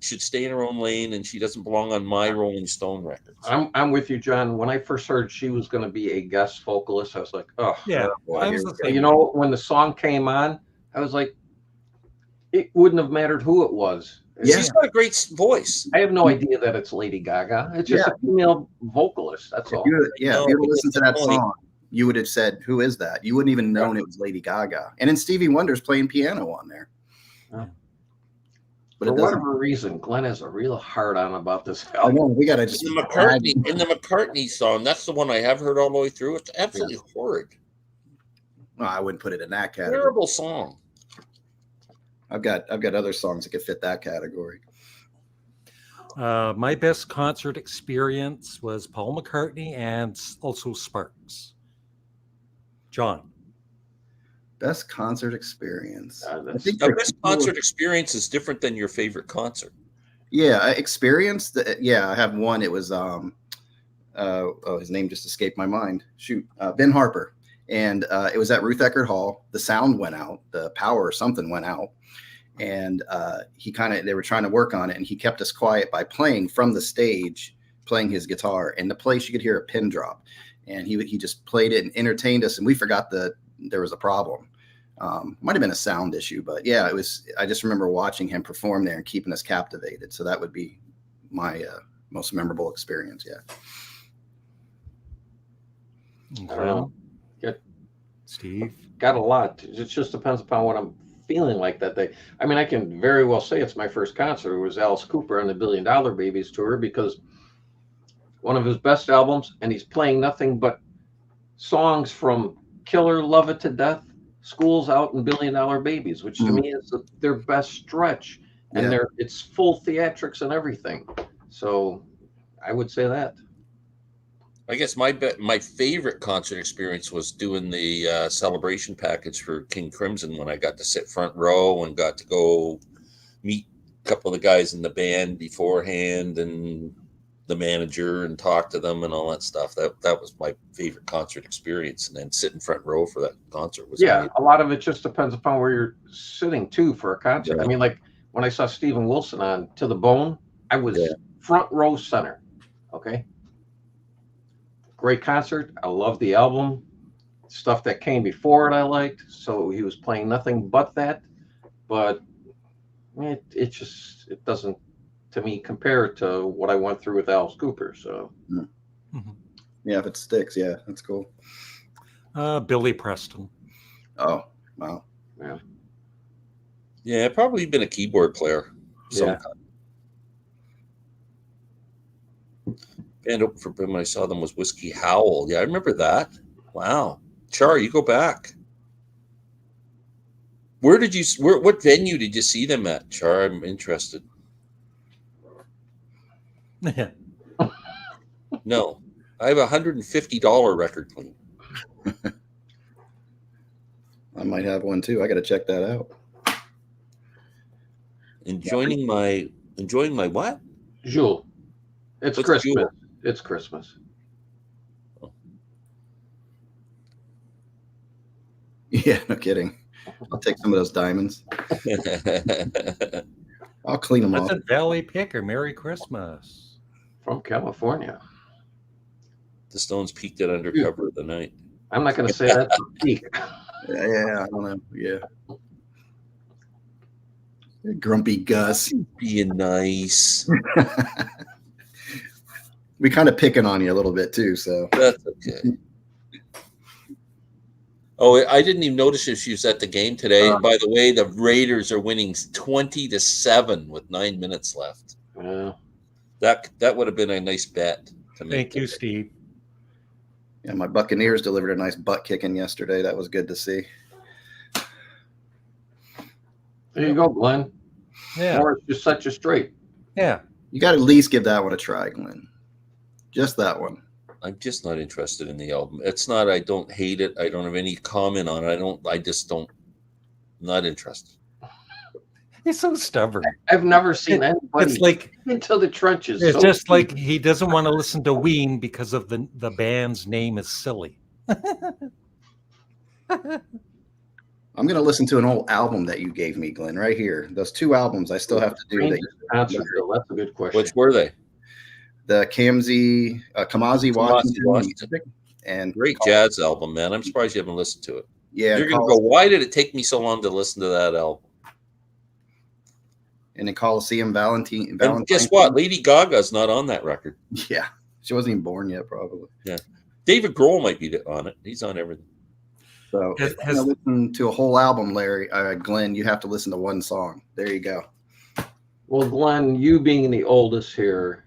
should stay in her own lane, and she doesn't belong on my Rolling Stone records. I'm with you, John. When I first heard she was going to be a guest vocalist, I was like, oh, Yeah, boy, I was the same. You know, when the song came on, I was like, it wouldn't have mattered who it was. Yeah. She's got a great voice. I have no idea that it's Lady Gaga. It's just a female vocalist. That's all. If you No, would listen to that it's funny. song, you would have said, "Who is that?" You wouldn't even known it was Lady Gaga. And then Stevie Wonder's playing piano on there. Yeah. But For it doesn't. whatever reason, Glenn has a real hard on about this I album. know we got to just. In the McCartney song, that's the one I have heard all the way through. It's absolutely horrid. Well, I wouldn't put it in that category. Terrible song. I've got other songs that could fit that category. My best concert experience was Paul McCartney and also Sparks. John. Best concert experience. Uh, I that's- think Now, the- best concert experience is different than your favorite concert. Yeah, experience. Yeah, I have one. It was his name just escaped my mind. Shoot, Ben Harper, and it was at Ruth Eckerd Hall. The sound went out, the power or something went out, and they were trying to work on it, and he kept us quiet by playing from the stage, playing his guitar. And the place you could hear a pin drop, and he just played it and entertained us, and we forgot that there was a problem. Might have been a sound issue, but yeah, it was. I just remember watching him perform there and keeping us captivated. So that would be my most memorable experience. Yeah. I don't know. Steve. Got a lot. It just depends upon what I'm feeling like that day. I mean, I can very well say it's my first concert. It was Alice Cooper on the $1 Billion Babies tour, because one of his best albums, and he's playing nothing but songs from Killer, Love It to Death, School's Out, and $1 Billion Babies, which to me is their best stretch, and it's full theatrics and everything. So I would say that. I guess my favorite concert experience was doing the celebration package for King Crimson, when I got to sit front row and got to go meet a couple of the guys in the band beforehand and the manager and talk to them and all that stuff. That was my favorite concert experience. And then sit in front row for that concert was amazing. A lot of it just depends upon where you're sitting too for a concert. Yeah. I mean, like when I saw Stephen Wilson on To the Bone, I was front row center. Okay. Great concert. I love the album. Stuff that came before it I liked. So he was playing nothing but that. But it doesn't, to me, compare to what I went through with Alice Cooper. So Yeah, if it sticks, yeah, that's cool. Billy Preston. Oh, wow. yeah. Yeah, probably been a keyboard player. Yeah. Band open for when I saw them was Whiskey Howl. Yeah, I remember that. Wow. Char, you go back. What venue did you see them at, Char? I'm interested. No. I have a $150 record clean. I might have one too. I got to check that out. Enjoying my what? Jewel. It's What's Christmas. Jewel? It's Christmas. Yeah, no kidding. I'll take some of those diamonds. I'll clean them off. Pleasant Valley Picker, Merry Christmas. From California. The Stones peaked at Undercover of the Night. I'm not going to say that's a peak. Yeah, I don't know. Yeah. Grumpy Gus. Being nice. We kind of picking on you a little bit too, so. That's okay. Oh, I didn't even notice if she was at the game today. By the way, the Raiders are winning 20-7 with 9 minutes left. Yeah. That would have been a nice bet to make. Thank you, Steve. Yeah, my Buccaneers delivered a nice butt kicking yesterday. That was good to see. There you go, Glenn. Yeah. Morris just set you straight. Yeah. You got to at least give that one a try, Glenn. Just that one. I'm just not interested in the album. It's not, I don't hate it. I don't have any comment on it. Not interested. He's so stubborn. I've never seen anybody It's like into the trenches. it's so just like he doesn't want to listen to Ween because of the band's name is silly. I'm going to listen to an old album that you gave me, Glenn, right here. Those 2 albums I still have to do. Concert, Bill, that's a good question. Which were they? The Kamasi Washington, and Great jazz album, man. I'm surprised you haven't listened to it. Yeah, You're going to go, why did it take me so long to listen to that album? And in Coliseum Valentine. And guess what? Lady Gaga's not on that record. Yeah, she wasn't even born yet, probably. Yeah, David Grohl might be on it. He's on everything. So if you listen to a whole album, Larry, Glenn, you have to listen to one song. There you go. Well, Glenn, you being the oldest here,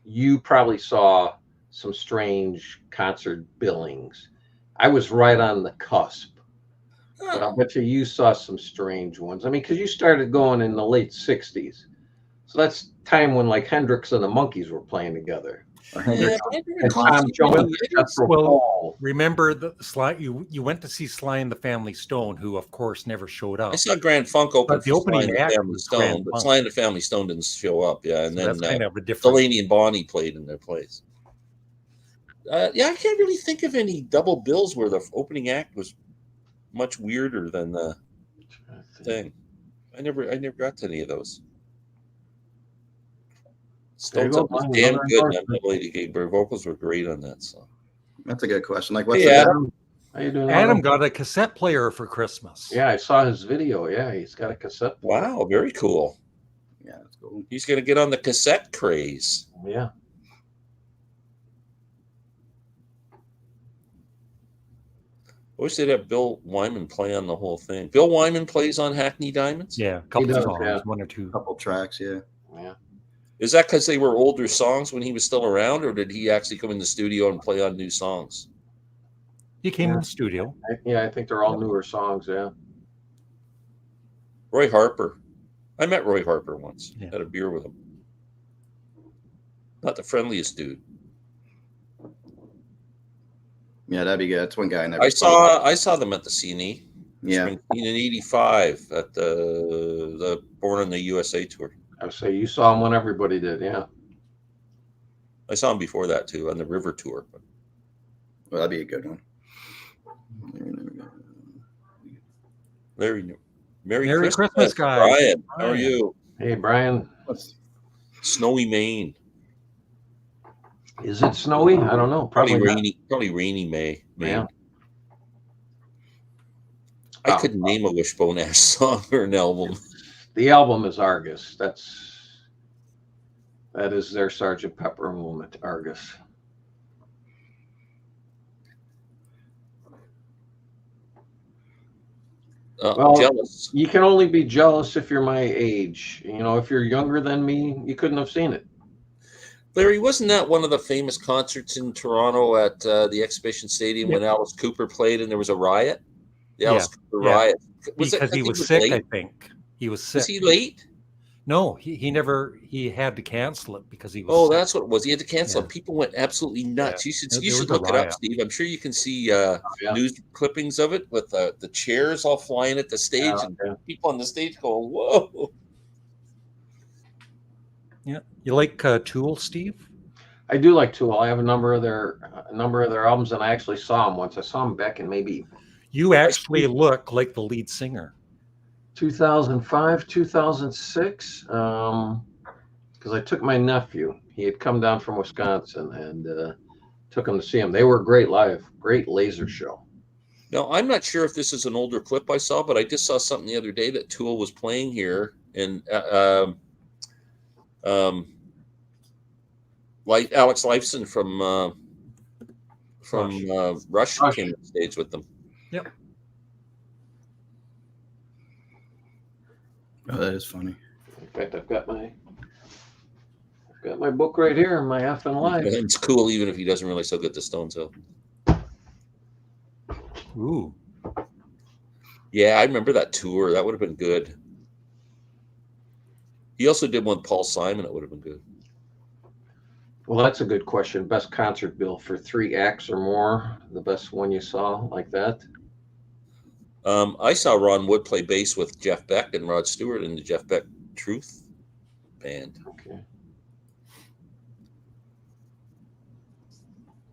you probably saw some strange concert billings. I was right on the cusp. But I'll bet you saw some strange ones. I mean, because you started going in the late 60s. So that's time when like Hendrix and the Monkees were playing together. Yeah, And Tom Jones, well, remember the Sly? You went to see Sly and the Family Stone, who of course never showed up. I saw Grand Funk open But the opening Sly and act the Family was Stone, Grand but Funk. Sly and the Family Stone didn't show up. Yeah, and So then that's kind of a different. Delaney and Bonnie played in their place. Yeah, I can't really think of any double bills where the opening act was much weirder than the thing. I never got to any of those. Stones Up was damn good. And that Lady Gaga vocals were great on that song. That's a good question. Like, what's Hey, Adam? How you doing? Adam got a cassette player for Christmas. Yeah, I saw his video. Yeah, he's got a cassette player. Wow, very cool. Yeah, that's cool. He's going to get on the cassette craze. Yeah. I wish they'd have Bill Wyman play on the whole thing. Bill Wyman plays on Hackney Diamonds? Yeah, a couple does, songs, yeah. 1 or 2. Couple tracks, yeah. Yeah. Is that because they were older songs when he was still around, or did he actually come in the studio and play on new songs? He came in the studio. I think they're all newer songs. Yeah. Roy Harper. I met Roy Harper once. Yeah. Had a beer with him. Not the friendliest dude. Yeah, that'd be good. That's one guy I never I saw them at the CNE. Yeah. In '85 at the Born in the USA tour. I would say you saw him when everybody did. Yeah. I saw him before that too on the River tour. Well, that'd be a good one. Merry Christmas, guys. Brian, how are you? Hey, Brian. Snowy Maine. Is it snowy? I don't know. Probably not. rainy. Probably rainy Maine. Yeah. I couldn't name a Wishbone Ash song or an album. The album is Argus. That is their Sgt. Pepper moment, Argus. Well, jealous. you can only be jealous if you're my age. You know, if you're younger than me, you couldn't have seen it. Larry, wasn't that one of the famous concerts in Toronto at the Exhibition Stadium when Alice Cooper played and there was a riot? The Alice Cooper riot. Was because it he he was sick, late? I think. He was sick. Was he late? No, he never, he had to cancel it because he was Oh, sick. that's what it was. He had to cancel. Yeah. People went absolutely nuts. Yeah. You There should was a look it up, riot. Steve. I'm sure you can see Yeah. news clippings of it with the chairs all flying at the stage and Yeah. people on the stage going, "Whoa!" Yeah. You like Tool, Steve? I do like Tool. I have a number of their albums, and I actually saw them once. I saw them back in maybe You actually look like the lead singer. 2005, 2006. Because I took my nephew. He had come down from Wisconsin and took him to see him. They were great live, great laser show. Now, I'm not sure if this is an older clip I saw, but I just saw something the other day that Tool was playing here, and like Alex Lifeson from Rush came on stage with them. Yep. Oh, that is funny. In fact, I've got my book right here, my F and Life. It's cool, even if he doesn't really so good the Stones. So, Ooh. yeah, I remember that tour. That would have been good. He also did one with Paul Simon. It would have been good. Well, that's a good question. Best concert bill for 3 acts or more. The best one you saw like that? I saw Ron Wood play bass with Jeff Beck and Rod Stewart in the Jeff Beck Truth band. Okay.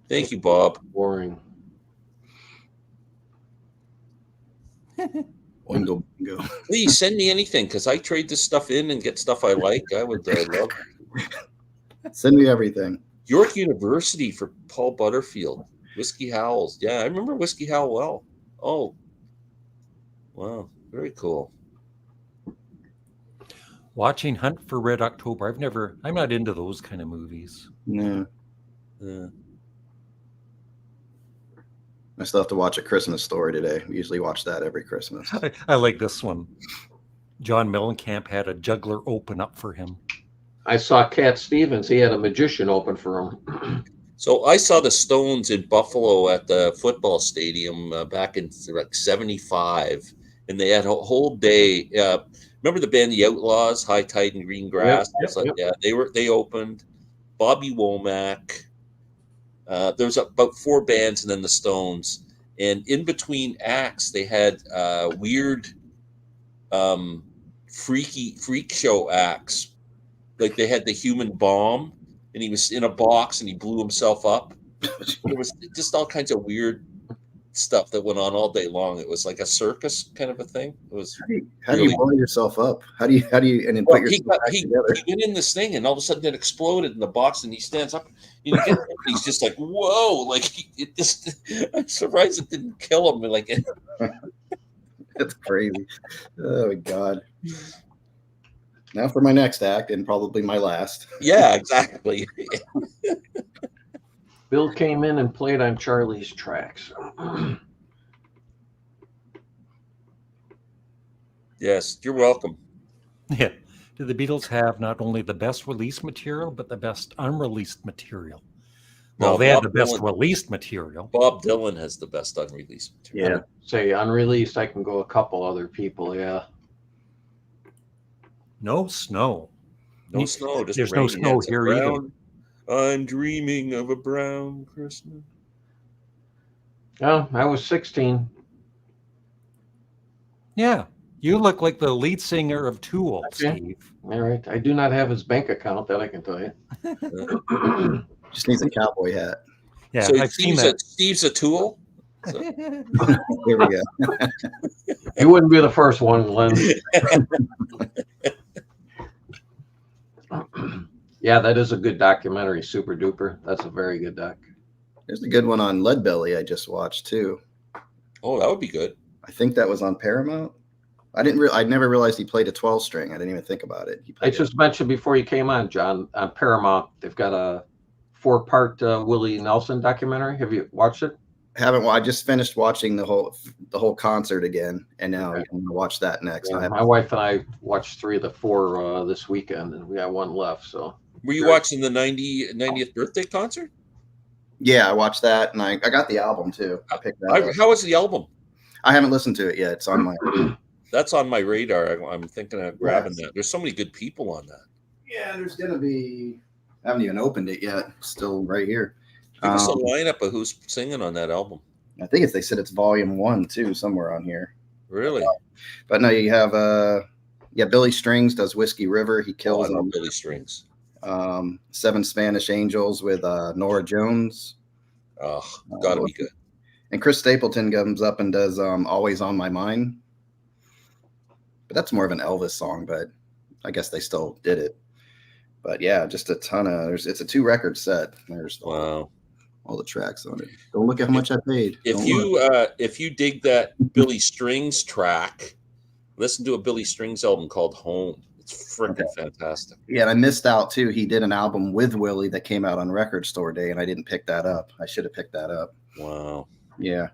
Thank you, Bob. Boring. Bingo, bingo. Please send me anything because I trade this stuff in and get stuff I like. I would love Send me everything. York University for Paul Butterfield. Whiskey Howells. Yeah, I remember Whiskey Howell well. Oh, wow. Very cool. Watching Hunt for Red October. I'm not into those kind of movies. No. Yeah. I still have to watch A Christmas Story today. We usually watch that every Christmas. I like this one. John Mellencamp had a juggler open up for him. I saw Cat Stevens. He had a magician open for him. So I saw the Stones in Buffalo at the football stadium back in like 75, and they had a whole day. Remember the band The Outlaws, High Tide and Green Grass? Yep. Yeah, they opened. Bobby Womack. There was about 4 bands and then the Stones. And in between acts, they had weird freak show acts. Like they had the human bomb and he was in a box and he blew himself up. There was just all kinds of weird stuff that went on all day long. It was like a circus kind of a thing. It was How do you blow yourself up? How do you and then put yourself back together? He went in this thing and all of a sudden it exploded in the box and he stands up and he's just like, whoa, like I'm surprised it didn't kill him. Like That's crazy. Oh my God. Now for my next act and probably my last. Yeah, exactly. Bill came in and played on Charlie's tracks. Yes, you're welcome. Yeah. Do the Beatles have not only the best released material, but the best unreleased material? Well, No, they had Bob the best Dylan- released material. Bob Dylan has the best unreleased material. Yeah. Say unreleased, I can go a couple other people. Yeah. No snow. No snow. Just There's no rain. snow It's a here either. brown- I'm dreaming of a brown Christmas. Oh, I was 16. Yeah. You look like the lead singer of Tool, Okay. Steve. All right. I do not have his bank account, that I can tell you. Just needs a cowboy hat. Yeah, So I've seen Steve's a tool. So, that. Here we go. He wouldn't be the first one, Glenn. Yeah, that is a good documentary. Super duper. That's a very good doc. There's a good one on Leadbelly I just watched too. oh, that would be good. I think that was on Paramount. I never realized he played a 12 string. I didn't even think about it. He I played just mentioned before you came on, John, on Paramount, they've got a 4-part Willie Nelson documentary. Have you watched it? haven't. I just finished watching the whole concert again, and now I'm gonna watch that next. Yeah, my wife and I watched 3 of the 4 this weekend, and we got one left. So, Were you watching the 90th birthday concert? Yeah, I watched that, and I got the album too. I picked that up. How was the album? I haven't listened to it yet. It's on my. That's on my radar. I'm thinking of grabbing that. There's so many good people on that. Yeah, there's gonna be. I haven't even opened it yet. Still right here. Give us a lineup of who's singing on that album. I think they said it's volume 1 too, somewhere on here. Really? But no, you have Billy Strings does Whiskey River. He kills on Billy Strings. 7 Spanish Angels with Nora Jones. Oh, gotta be good. And Chris Stapleton comes up and does Always on My Mind. But that's more of an Elvis song, but I guess they still did it. But yeah, just a ton of it's a 2-record set. There's all the tracks on it. Don't look at how much I paid. If you dig that Billy Strings track, listen to a Billy Strings album called Home. It's freaking fantastic. Yeah, and I missed out too. He did an album with Willie that came out on Record Store Day, and I didn't pick that up. I should have picked that up. Wow. Yeah.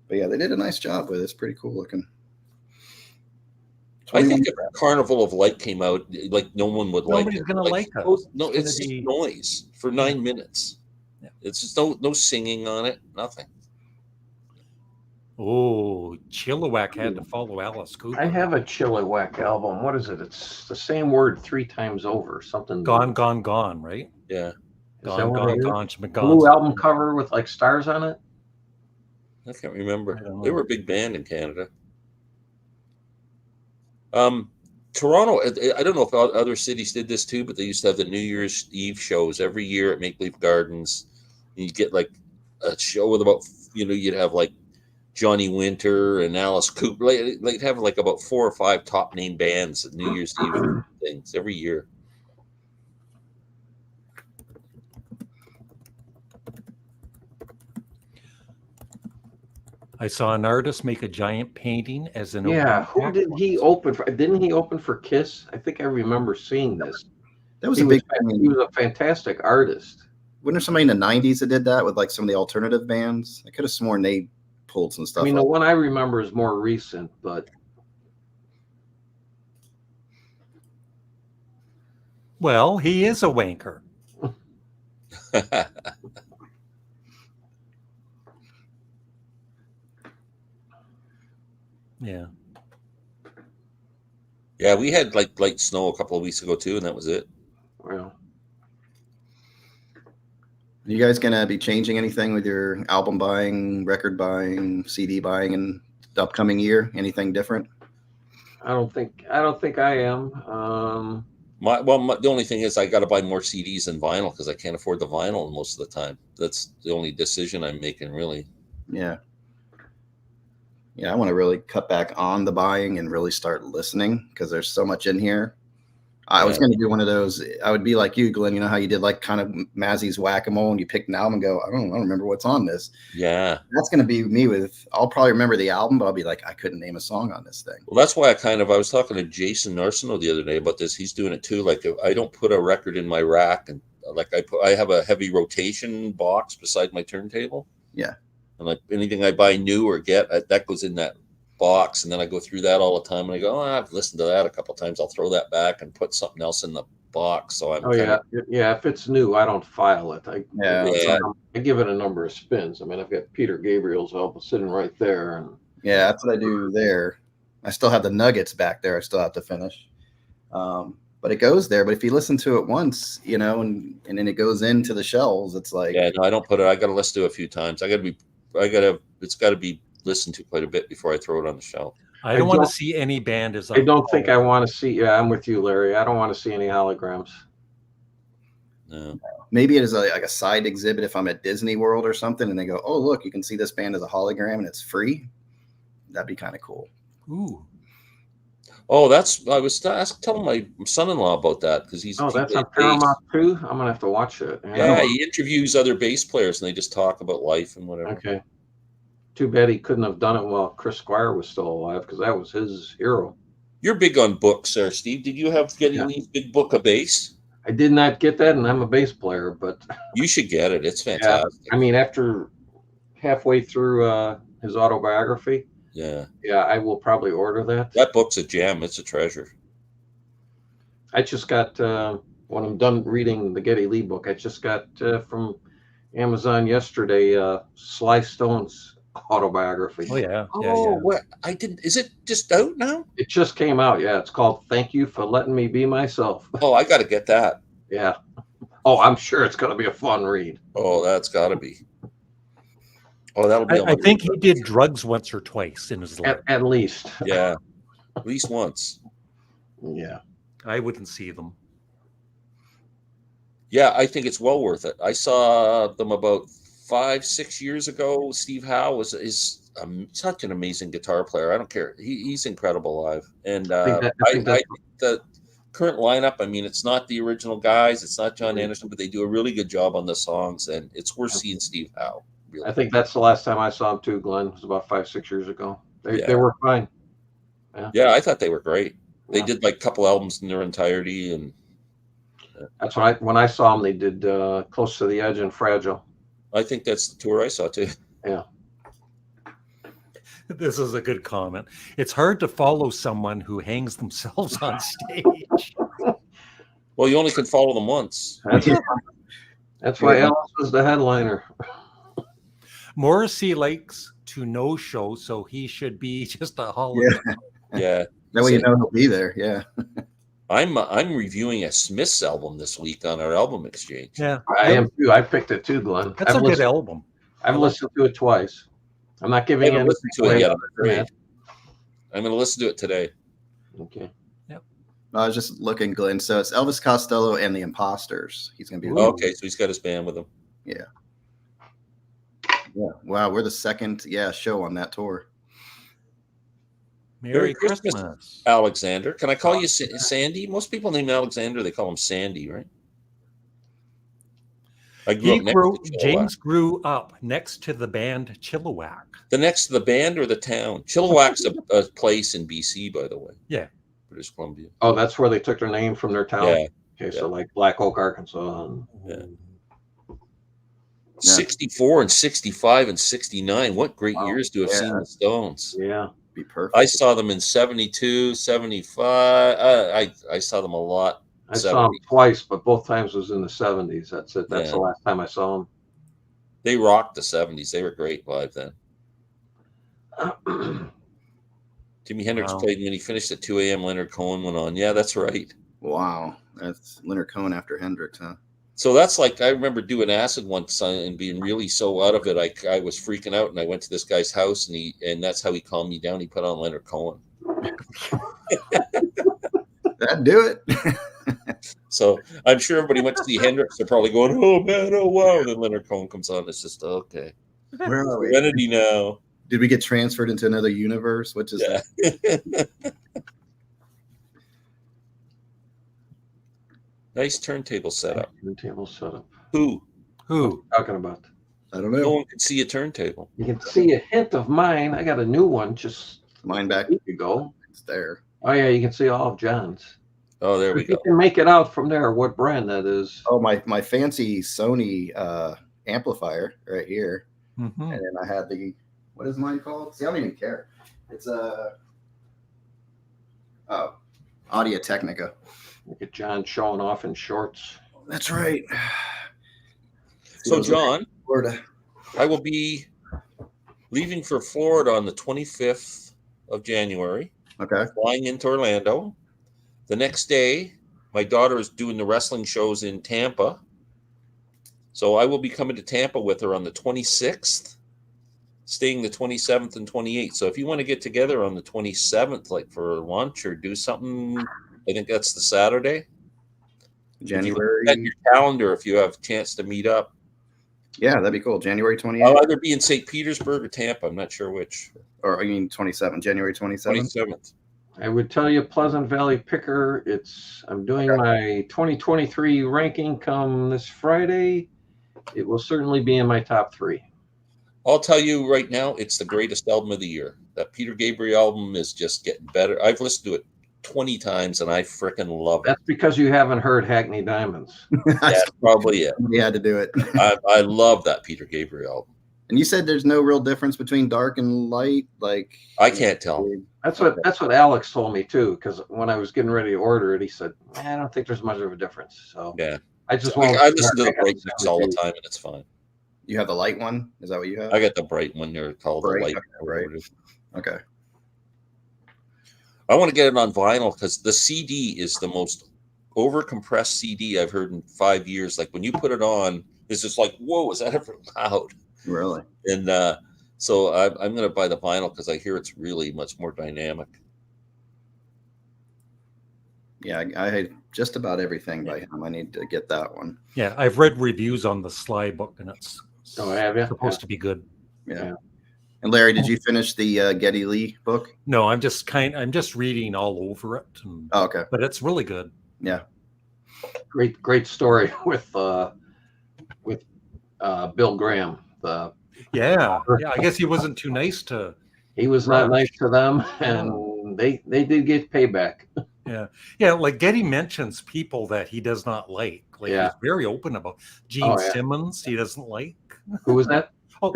But yeah, they did a nice job with it. It's pretty cool looking. I think if Carnival of Light came out, like no one would like it. Nobody's gonna like it. No, it's just noise for 9 minutes. Yeah. It's just no singing on it, nothing. Oh, Chilliwack had to follow Alice Cooper. I have a Chilliwack album. What is it? It's the same word 3 times over. Something. Gone, Gone, Gone, right? Yeah. Gone, Gone, Gone. Blue album cover with like stars on it. I can't remember. They were a big band in Canada. Toronto, I don't know if other cities did this too, but they used to have the New Year's Eve shows every year at Maple Leaf Gardens. And you'd get like a show with about, you'd have like Johnny Winter and Alice Cooper. Like have like about 4 or 5 top name bands at New Year's Eve things every year. I saw an artist make a giant painting as an who did he open for? Didn't he open for Kiss? I think I remember seeing this. That was He was a fantastic artist. Wasn't there somebody in the 90s that did that with like some of the alternative bands? I could have sworn they pulled some stuff. I mean, the one I remember is more recent, but well, he is a wanker. Yeah. Yeah, we had like light snow a couple of weeks ago too, and that was it. Well, you guys gonna be changing anything with your album buying, record buying, CD buying in the upcoming year? Anything different? I don't think I am. The only thing is I got to buy more CDs than vinyl because I can't afford the vinyl most of the time. That's the only decision I'm making, really. Yeah. Yeah, I want to really cut back on the buying and really start listening because there's so much in here. I was going to do one of those. I would be like you, Glenn. You know how you did like kind of Mazzy's Whack-A-Mole and you picked an album and go, I don't remember what's on this. Yeah. That's going to be me I'll probably remember the album, but I'll be like, I couldn't name a song on this thing. Well, that's why I was talking to Jason Arsenault the other day about this. He's doing it too. Like I don't put a record in my rack and like I have a heavy rotation box beside my turntable. Yeah. And like anything I buy new or get, that goes in that box. And then I go through that all the time. And I go, I've listened to that a couple of times. I'll throw that back and put something else in the box. So if it's new, I don't file it. I give it a number of spins. I mean, I've got Peter Gabriel's album sitting right there. And yeah, that's what I do there. I still have the Nuggets back there. I still have to finish. But it goes there. But if you listen to it once, and then it goes into the shelves, it's like, yeah, no, I don't put it. I got to listen to it a few times. It's got to be listened to quite a bit before I throw it on the shelf. I don't want to see any band as I don't think I want to see. Yeah, I'm with you, Larry. I don't want to see any holograms. No. Maybe it is like a side exhibit if I'm at Disney World or something, and they go, "Oh, look, you can see this band as a hologram and it's free." That'd be kind of cool. Ooh. Oh, I was telling my son-in-law about that because he's. Oh, that's on Paramount too. I'm gonna have to watch it. Yeah, he interviews other bass players and they just talk about life and whatever. Okay. Too bad he couldn't have done it while Chris Squire was still alive because that was his hero. You're big on books, sir, Steve. Did you have Geddy Lee's big book of bass? I did not get that, and I'm a bass player, but you should get it. It's fantastic. Yeah, I mean, after halfway through his autobiography. Yeah, Yeah, I will probably order that. that book's a gem. It's a treasure. I just got when I'm done reading the Geddy Lee book, I just got from Amazon yesterday Sly Stone's autobiography. Oh yeah. Oh, what? I didn't. Is it just out now? It just came out. Yeah, it's called "Thank You for Letting Me Be Myself." Oh, I got to get that. Yeah. Oh, I'm sure it's going to be a fun read. Oh, that's got to be. Oh, that'll be. On I my think he radar. did drugs once or twice in his life. At least. Yeah, at least once. Yeah. I wouldn't see them. Yeah, I think it's well worth it. I saw them about 5-6 years ago. Steve Howe is such an amazing guitar player. I don't care. He's incredible live. And I think the current lineup, I mean, it's not the original guys. It's not John Anderson, but they do a really good job on the songs. And it's worth seeing Steve Howe. Really. I think that's the last time I saw him too, Glenn. It was about 5-6 years ago. They were fine. Yeah, I thought they were great. They Yeah. did like a couple albums in their entirety. And that's when I saw them, they did Close to the Edge and Fragile. I think that's the tour I saw too. Yeah. This is a good comment. It's hard to follow someone who hangs themselves on stage. Well, you only can follow them once. That's why Ellis was the headliner. Morrissey likes to no show, so he should be just a holiday. Yeah. That way you know he'll be there. Yeah. I'm reviewing a Smiths album this week on our album exchange. Yeah, I am too. I picked it too, Glenn. that's a good album. I've listened to it twice. I'm not I giving haven't any listened to it yet. I'm away. afraid. I'm going to listen to it today. Okay. I was just looking, Glenn. So it's Elvis Costello and the Imposters. He's going to be. Okay, so he's got his band with him. Yeah. Yeah. Wow, we're the second show on that tour. Merry Christmas, Alexander. Can I call you Sandy? Most people named Alexander, they call him Sandy, right? James grew up next to the band Chilliwack. The next to the band or the town? Chilliwack's a place in BC, by the way. Yeah. British Columbia. Oh, that's where they took their name from their town. Yeah. Okay, so like Black Oak, Arkansas. Yeah. 64 and 65 and 69. What great years to have seen the Stones. Yeah. Be perfect. I saw them in 72, 75. I saw them a lot. I saw them twice, but both times was in the 70s. That's it. That's Yeah. the last time I saw them. They rocked the 70s. They were great live then. Jimi Hendrix played, and when he finished at 2 a.m., Leonard Cohen went on. Yeah, that's right. Wow. That's Leonard Cohen after Hendrix, huh? So that's like, I remember doing acid once and being really so out of it. I was freaking out, and I went to this guy's house, and that's how he calmed me down. He put on Leonard Cohen. That'd do it. So I'm sure everybody went to see Hendrix. They're probably going, oh, man, oh, wow. And then Leonard Cohen comes on. It's just, okay. Where are we? Serenity now. Did we get transferred into another universe? Which is that? Nice turntable setup. Turntable setup. Who? Talking about? I don't No know. one can see a turntable. You can see a hint of mine. I got a new one just Mine back. a week ago. It's there. Oh yeah, you can see all of John's. Oh, there we You go. can make it out from there what brand that is. Oh, my fancy Sony amplifier right here. Mm-hmm. And then I had what is mine called? See, I don't even care. It's Audio Technica. Look at John showing off in shorts. That's right. So, John, Florida. I will be leaving for Florida on the 25th of January, Okay. flying into Orlando. The next day, my daughter is doing the wrestling shows in Tampa. So I will be coming to Tampa with her on the 26th, staying the 27th and 28th. So if you want to get together on the 27th, like for lunch or do something, I think that's the Saturday. January. At your calendar, if you have a chance to meet up. Yeah, that'd be cool. January 28th. I'll either be in St. Petersburg or Tampa. I'm not sure which. Or I mean 27. January 27th. 27th. I would tell you Pleasant Valley Picker. I'm doing my 2023 ranking come this Friday. It will certainly be in my top 3. I'll tell you right now, it's the greatest album of the year. That Peter Gabriel album is just getting better. I've listened to it 20 times and I freaking love it. That's because you haven't heard Hackney Diamonds. That's probably it. We had to do it. I love that Peter Gabriel album. And you said there's no real difference between dark and light, like I can't tell. That's what Alex told me too. Because when I was getting ready to order it, he said, "I don't think there's much of a difference." So Yeah, I just I, want. I listen to the bright mix all the time, and it's fine. you have the light one. Is that what you have? I got the bright one there called Bright, the light. okay, right. Okay. I want to get it on vinyl because the CD is the most over-compressed CD I've heard in 5 years. Like when you put it on, it's just like, whoa, is that ever loud? Really? And so I'm going to buy the vinyl because I hear it's really much more dynamic. Yeah, I had just about everything by him. I need to get that one. Yeah, I've read reviews on the Sly book, and it's have you? supposed to be good. Yeah. And Larry, did you finish the Geddy Lee book? No, I'm just reading all over it. And, Oh, okay. but it's really good. Yeah. Great story with Bill Graham. Yeah. I guess he wasn't too nice to. He was not nice to them, and they did get payback. Yeah. Like Getty mentions people that he does not like. Like he's very open about. Gene Simmons, he doesn't like. Who was that? Oh,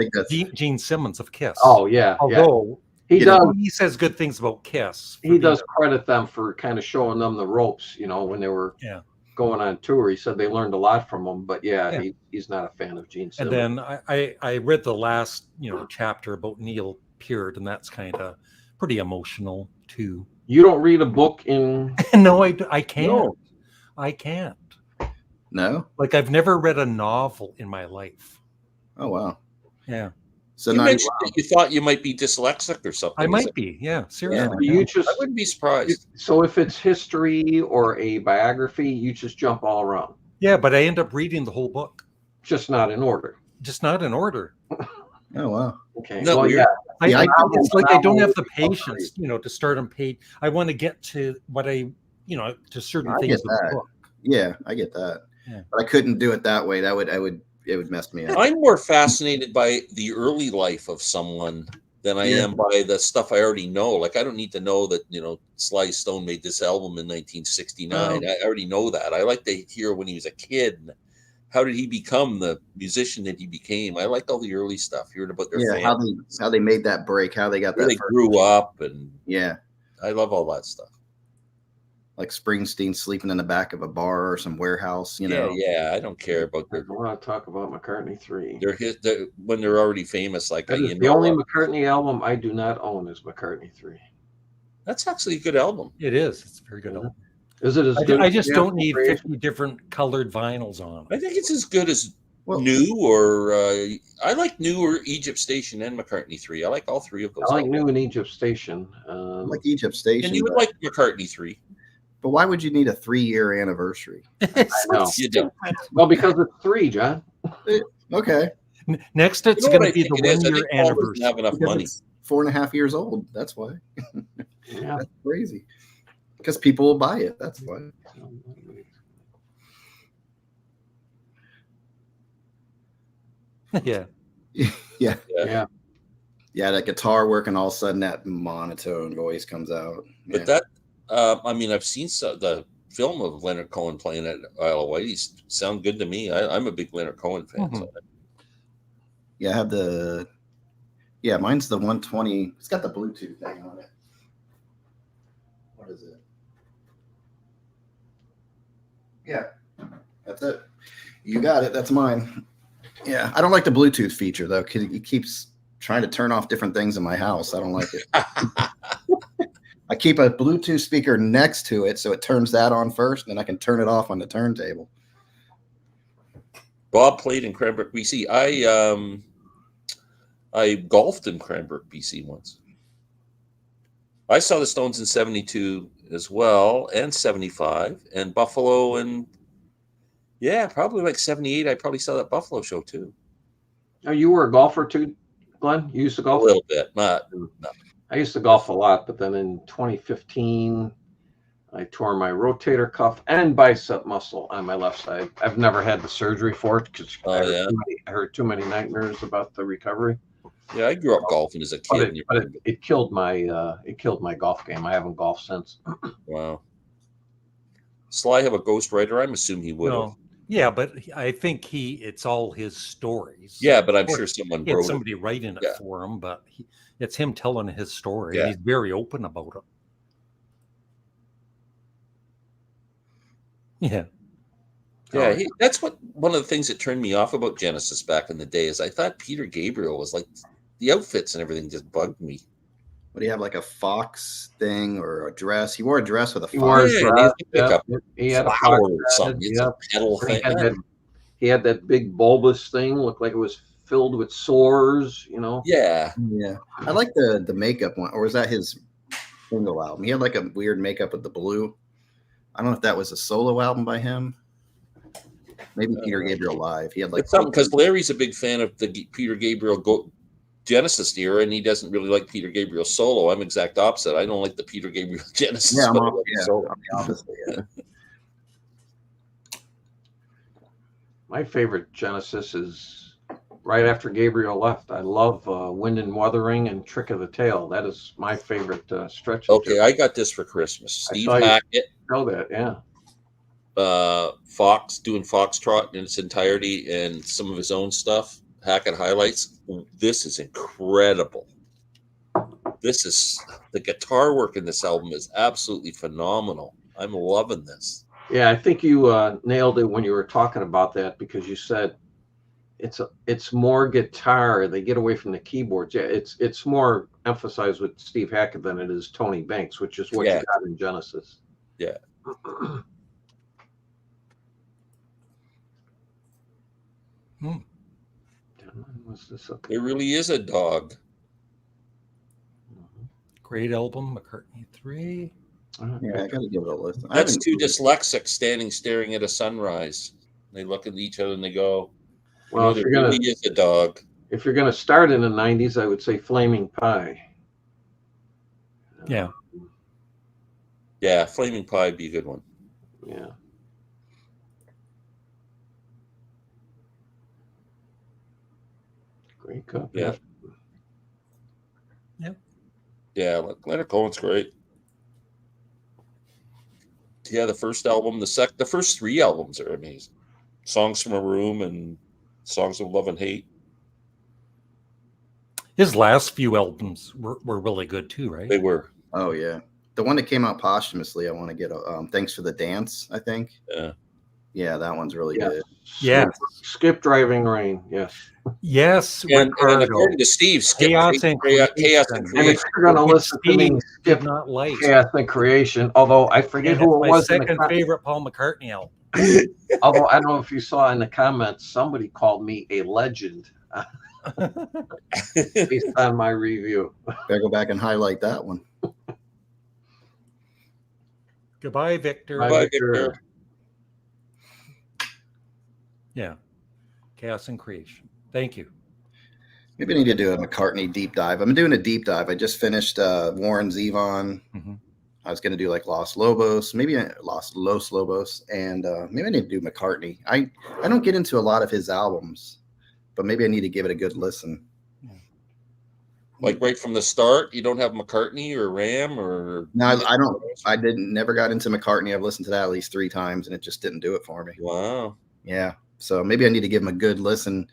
Gene Simmons of Kiss. Oh yeah. Although he says good things about Kiss. He does credit them for kind of showing them the ropes. When they were going on tour. He said they learned a lot from him. But he's not a fan of Gene Simmons. And then I read the last chapter about Neil Peart, and that's kind of pretty emotional too. You don't read a book in? No, I can't. No. I can't. No? Like I've never read a novel in my life. Oh, wow. Yeah. So you mentioned that you thought you might be dyslexic or something. I might be. Yeah, seriously. Yeah. I wouldn't be surprised. So if it's history or a biography, you just jump all around. Yeah, but I end up reading the whole book. Just not in order. Oh, wow. Okay. No, well, it's like I don't have the patience, to start on page. I want to get to what to certain things in the book. Yeah, I get that. Yeah. But I couldn't do it that way. It would mess me up. I'm more fascinated by the early life of someone than I am by the stuff I already know. Like I don't need to know that, Sly Stone made this album in 1969. I already know that. I like to hear when he was a kid. How did he become the musician that he became? I liked all the early stuff, hearing about their families. how they made that break, how they got where that. They grew up, and I love all that stuff. Like Springsteen sleeping in the back of a bar or some warehouse, Yeah, I don't care about I want to talk about McCartney 3. When they're already famous. Like the only McCartney album I do not own is McCartney 3. That's actually a good album. It is. It's a very good album. Is it as good? I just don't need 50 different colored vinyls on. I think it's as good as New or I like New or Egypt Station and McCartney 3. I like all three of those. I like New and Egypt Station. I like Egypt Station. And you would like McCartney 3. But why would you need a 3-year anniversary? I know. You don't. Well, because it's 3, John. Okay. Next, it's going to be the 1-year anniversary. Have enough money. 4.5 years old. That's why. Yeah. That's crazy. Because people will buy it. That's why. Yeah. Yeah, that guitar working, all of a sudden that monotone voice comes out. But that, I've seen the film of Leonard Cohen playing at Isle of Wight. He's sound good to me. I'm a big Leonard Cohen fan. Mm-hmm. So. Yeah, I have mine's the 120. It's got the Bluetooth thing on it. What is it? Yeah, that's it. You got it. That's mine. Yeah, I don't like the Bluetooth feature though, because it keeps trying to turn off different things in my house. I don't like it. I keep a Bluetooth speaker next to it, so it turns that on first, and then I can turn it off on the turntable. Bob played in Cranbrook, BC. I golfed in Cranbrook, BC once. I saw the Stones in 72 as well, and 75, and Buffalo, and probably like 78. I probably saw that Buffalo show too. Oh, you were a golfer too, Glenn? You used to golf? A little bit, not. I used to golf a lot, but then in 2015, I tore my rotator cuff and bicep muscle on my left side. I've never had the surgery for it because I heard too many nightmares about the recovery. Yeah, I grew up golfing as a kid. But it killed my golf game. I haven't golfed since. Wow. Sly have a ghostwriter? I'm assuming he would have. Yeah, but I think it's all his stories. Yeah, but I'm Or sure someone he had wrote it. somebody writing it Yeah. for him, but it's him telling his story, and Yeah. he's very open about it. Yeah. Yeah, that's one of the things that turned me off about Genesis back in the day is I thought Peter Gabriel was like the outfits and everything just bugged me. Would he have like a fox thing or a dress? He wore a dress with a He wore a fox. Yeah, and he dress, had like yeah. a He had a flower fox or head, something. It's yeah. a petal He thing. had that big bulbous thing, looked like it was filled with sores, you know. Yeah. Yeah, I like the makeup one, or was that his single album? He had like a weird makeup with the blue. I don't know if that was a solo album by him. Maybe Peter Gabriel live. He had like It's something because Larry's a big fan of the Peter Gabriel Genesis era, and he doesn't really like Peter Gabriel solo. I'm exact opposite. I don't like the Peter Gabriel Genesis. I'm but I like the solo. the opposite. Yeah. My favorite Genesis is right after Gabriel left. I love Wind and Wuthering and Trick of the Tail. That is my favorite stretch. Okay, I got this for Christmas. Steve saw you Hackett, know that, yeah. Fox doing Foxtrot in its entirety and some of his own stuff. Hackett highlights. This is incredible. The guitar work in this album is absolutely phenomenal. I'm loving this. Yeah, I think you nailed it when you were talking about that, because you said it's more guitar. They get away from the keyboards. Yeah, it's more emphasized with Steve Hackett than it is Tony Banks, which is what you got in Genesis. Yeah. What's this? Okay. It really is a dog. Great album, McCartney 3. Yeah, I gotta give it a listen. That's two dyslexics staring at a sunrise. They look at each other and they go, Well, it really is a dog. If you're gonna start in the 90s, I would say Flaming Pie. Yeah. Yeah, Flaming Pie would be a good one. Yeah. Great cup. Yeah. Yep. Yeah, Leonard Cohen's great. Yeah, the first album, the first three albums are amazing. Songs from a Room and Songs of Love and Hate. His last few albums were really good too, right? They were. Oh yeah, the one that came out posthumously. I want to get Thanks for the Dance. I think. Yeah, that one's really good. Yeah. Skip Driving Rain. Yes. Yes. And according to Steve, Chaos and Creation. And if you're going to listen to me, Skip not like Chaos and Creation, although I forget who it was. My second favorite Paul McCartney album. Although I don't know if you saw in the comments, somebody called me a legend based on my review. Better go back and highlight that one. Goodbye, Victor. Bye, Victor. Yeah. Chaos and Creation. Thank you. Maybe I need to do a McCartney deep dive. I'm doing a deep dive. I just finished Warren Zevon. Mm-hmm. I was going to do like Los Lobos, maybe Los Lobos, and maybe I need to do McCartney. I don't get into a lot of his albums, but maybe I need to give it a good listen. Like right from the start, you don't have McCartney or Ram or no, I don't. I never got into McCartney. I've listened to that at least 3 times, and it just didn't do it for me. Wow. Yeah, so maybe I need to give him a good listen,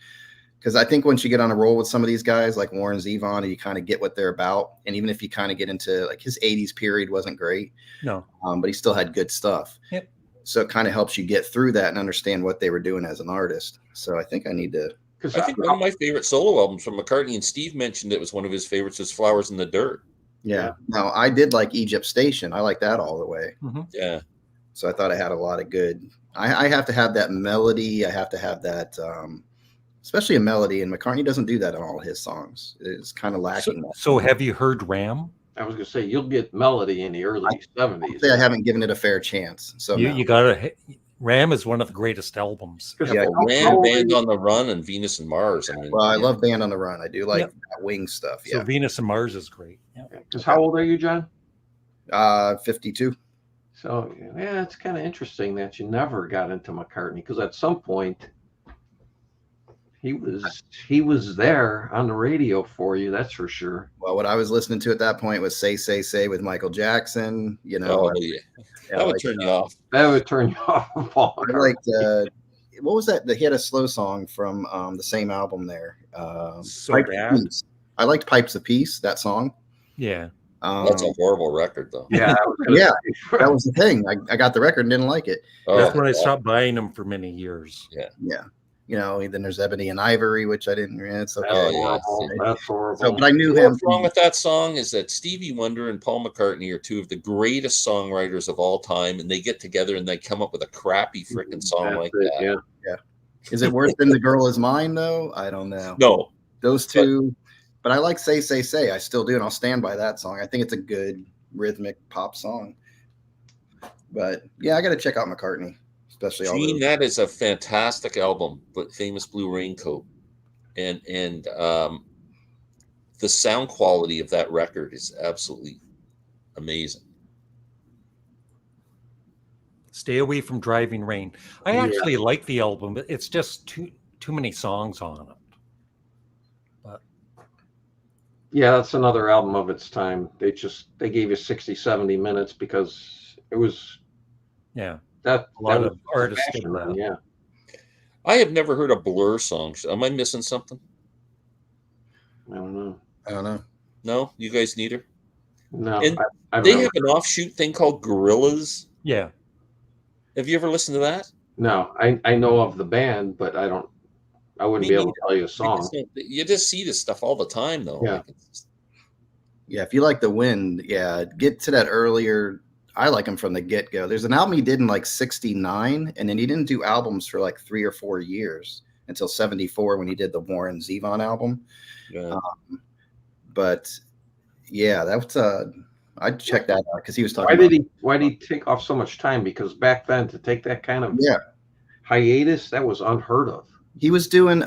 because I think once you get on a roll with some of these guys like Warren Zevon, and you kind of get what they're about, and even if you kind of get into like his 80s period wasn't great, no, but he still had good stuff. Yep. So it kind of helps you get through that and understand what they were doing as an artist. So I think I need to. I think one of my favorite solo albums from McCartney, and Steve mentioned it was one of his favorites, was Flowers in the Dirt. Yeah. No, I did like Egypt Station. I like that all the way. Mm-hmm. Yeah. So I thought I had a lot of good. I have to have that melody. I have to have that, especially a melody. And McCartney doesn't do that on all his songs. It's kind of lacking. So have you heard Ram? I was going to say, you'll get melody in the early 70s. I haven't given it a fair chance. So you got to. Ram is one of the greatest albums. Yeah, Ram, Band on the Run, and Venus and Mars. I mean, well, I love Band on the Run. I do like that Wing stuff. So Yeah. Venus and Mars is great. Because how old are you, John? 52. So yeah, it's kind of interesting that you never got into McCartney, because at some point he was there on the radio for you. That's for sure. Well, what I was listening to at that point was Say, Say, Say with Michael Jackson. You know, that would turn you off. That would turn you off. I liked what was that? He had a slow song from the same album there. So Pipes of bad. Peace. I liked Pipes of Peace, that song. Yeah. That's a horrible record, though. Yeah, I was gonna Yeah, say. that was the thing. I got the record and didn't like it. That's Oh, when I God. stopped buying them for many years. Yeah. Yeah. You know, then there's Ebony and Ivory, which I didn't. It's okay. That's Oh, yeah. horrible. That's horrible. So, but I knew You know him. what's wrong with that song is that Stevie Wonder and Paul McCartney are two of the greatest songwriters of all time, and they get together and they come up with a crappy freaking song That's like it, that. yeah. Is it worse than The Girl Is Mine, though? I don't know. No, Those two, but I like Say, Say, Say. I still do, and I'll stand by that song. I think it's a good rhythmic pop song. But yeah, I got to check out McCartney, especially all Gene, those. that is a fantastic album, but Famous Blue Raincoat, and the sound quality of that record is absolutely amazing. Stay Away from Driving Rain. I Yeah. actually like the album, but it's just too many songs on it. But Yeah, that's another album of its time. They gave you 60, 70 minutes because it was yeah, that a lot was of artists did fashion then, that. yeah. I have never heard a Blur song. Am I missing something? I don't know. I don't know. No, you guys neither. No, And I've they never- have an offshoot thing called Gorillaz. Yeah. Have you ever listened to that? no, I know of the band, but I wouldn't Me be able neither. to tell you a song. You just see this stuff all the time, though. Yeah. Like it's, Yeah, if you like The Wind, yeah, get to that earlier. I like him from the get go. There's an album he did in like '69, and then he didn't do albums for like 3 or 4 years until '74 when he did the Warren Zevon album. yeah. But yeah, that's I'd check that out because he was talking. Why did he take off so much time? Because back then to take that kind of Yeah, hiatus, that was unheard of. he was doing.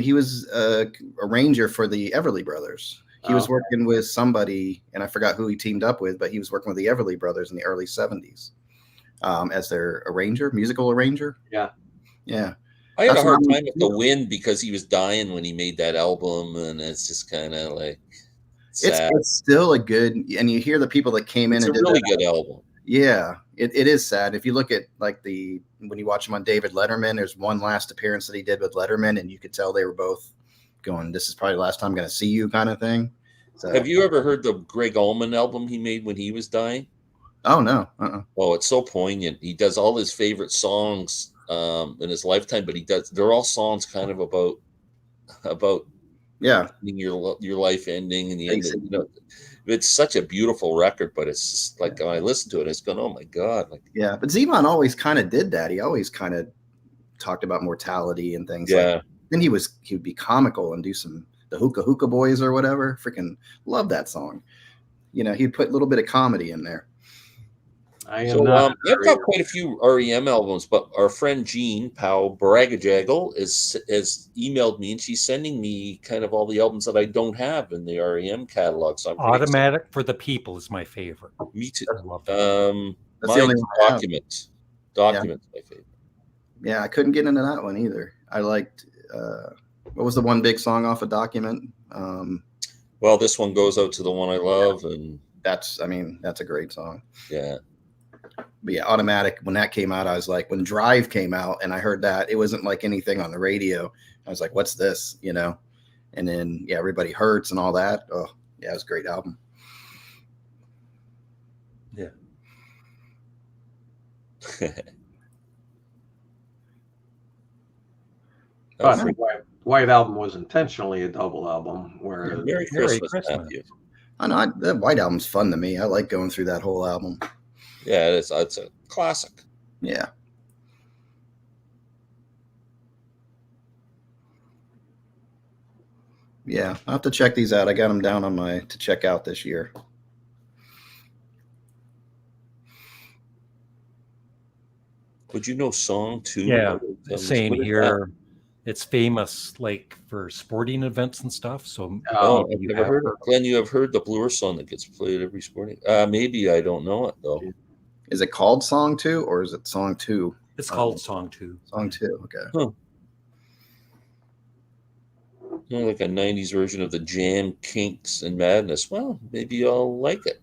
He was a arranger for the Everly Brothers. He was Oh. working with somebody, and I forgot who he teamed up with, but he was working with the Everly Brothers in the early '70s as their arranger, musical arranger. Yeah. Yeah. I had a That's hard what I'm- time with The Wind because he was dying when he made that album, and it's just kind of like sad. It's still a good, and you hear the people that came in It's and a did really that. good album. Yeah, it is sad. If you look at like when you watch him on David Letterman, there's one last appearance that he did with Letterman, and you could tell they were both going, "This is probably the last time I'm going to see you," kind of thing. So, Have you ever heard the Greg Allman album he made when he was dying? Oh no. Oh, it's so poignant. He does all his favorite songs in his lifetime, but they're all songs kind of about Yeah. your life ending and the end. Basically. You know, it's such a beautiful record, but it's just like when I listen to it, it's going, oh my god, like Yeah, but Zevon always kind of did that. He always kind of talked about mortality and things. yeah. Like, then he would be comical and do the Hookah Hookah Boys or whatever. Freaking love that song. You know, he'd put a little bit of comedy in there. I am So not. I've got quite a few REM albums, but our friend Jean Powell Bragajaggle has emailed me, and she's sending me kind of all the albums that I don't have in the REM catalog. So I'm pretty Automatic for the People is my favorite. excited. Me too. I love that. That's the only Mine's one I have. Documents, my favorite. Yeah, I couldn't get into that one either. I liked what was the one big song off a Document? Well, this one goes out to the one I love, and That's a great song. yeah. But yeah, Automatic, when that came out, I was like, when Drive came out and I heard that, it wasn't like anything on the radio. I was like, what's this? You know? And then yeah, Everybody Hurts and all that. Oh yeah, it was a great album. Yeah. But the White Album was intentionally a double album, where Merry Merry Christmas, Christmas. Matthew. I know that White Album's fun to me. I like going through that whole album. Yeah, it's a classic. Yeah. Yeah, I'll have to check these out. I got them down on to check out this year. Would you know song 2? Yeah, What saying is that? here, it's famous like for sporting events and stuff. So Oh, maybe I've you never have heard it. Glenn, you have heard the Blur song that gets played every sporting. Maybe I don't know it though. Is it called Song 2 or is it Song 2? It's called Song 2. Song 2, okay. Like a '90s version of the Jam, Kinks, and Madness. Well, maybe I'll like it.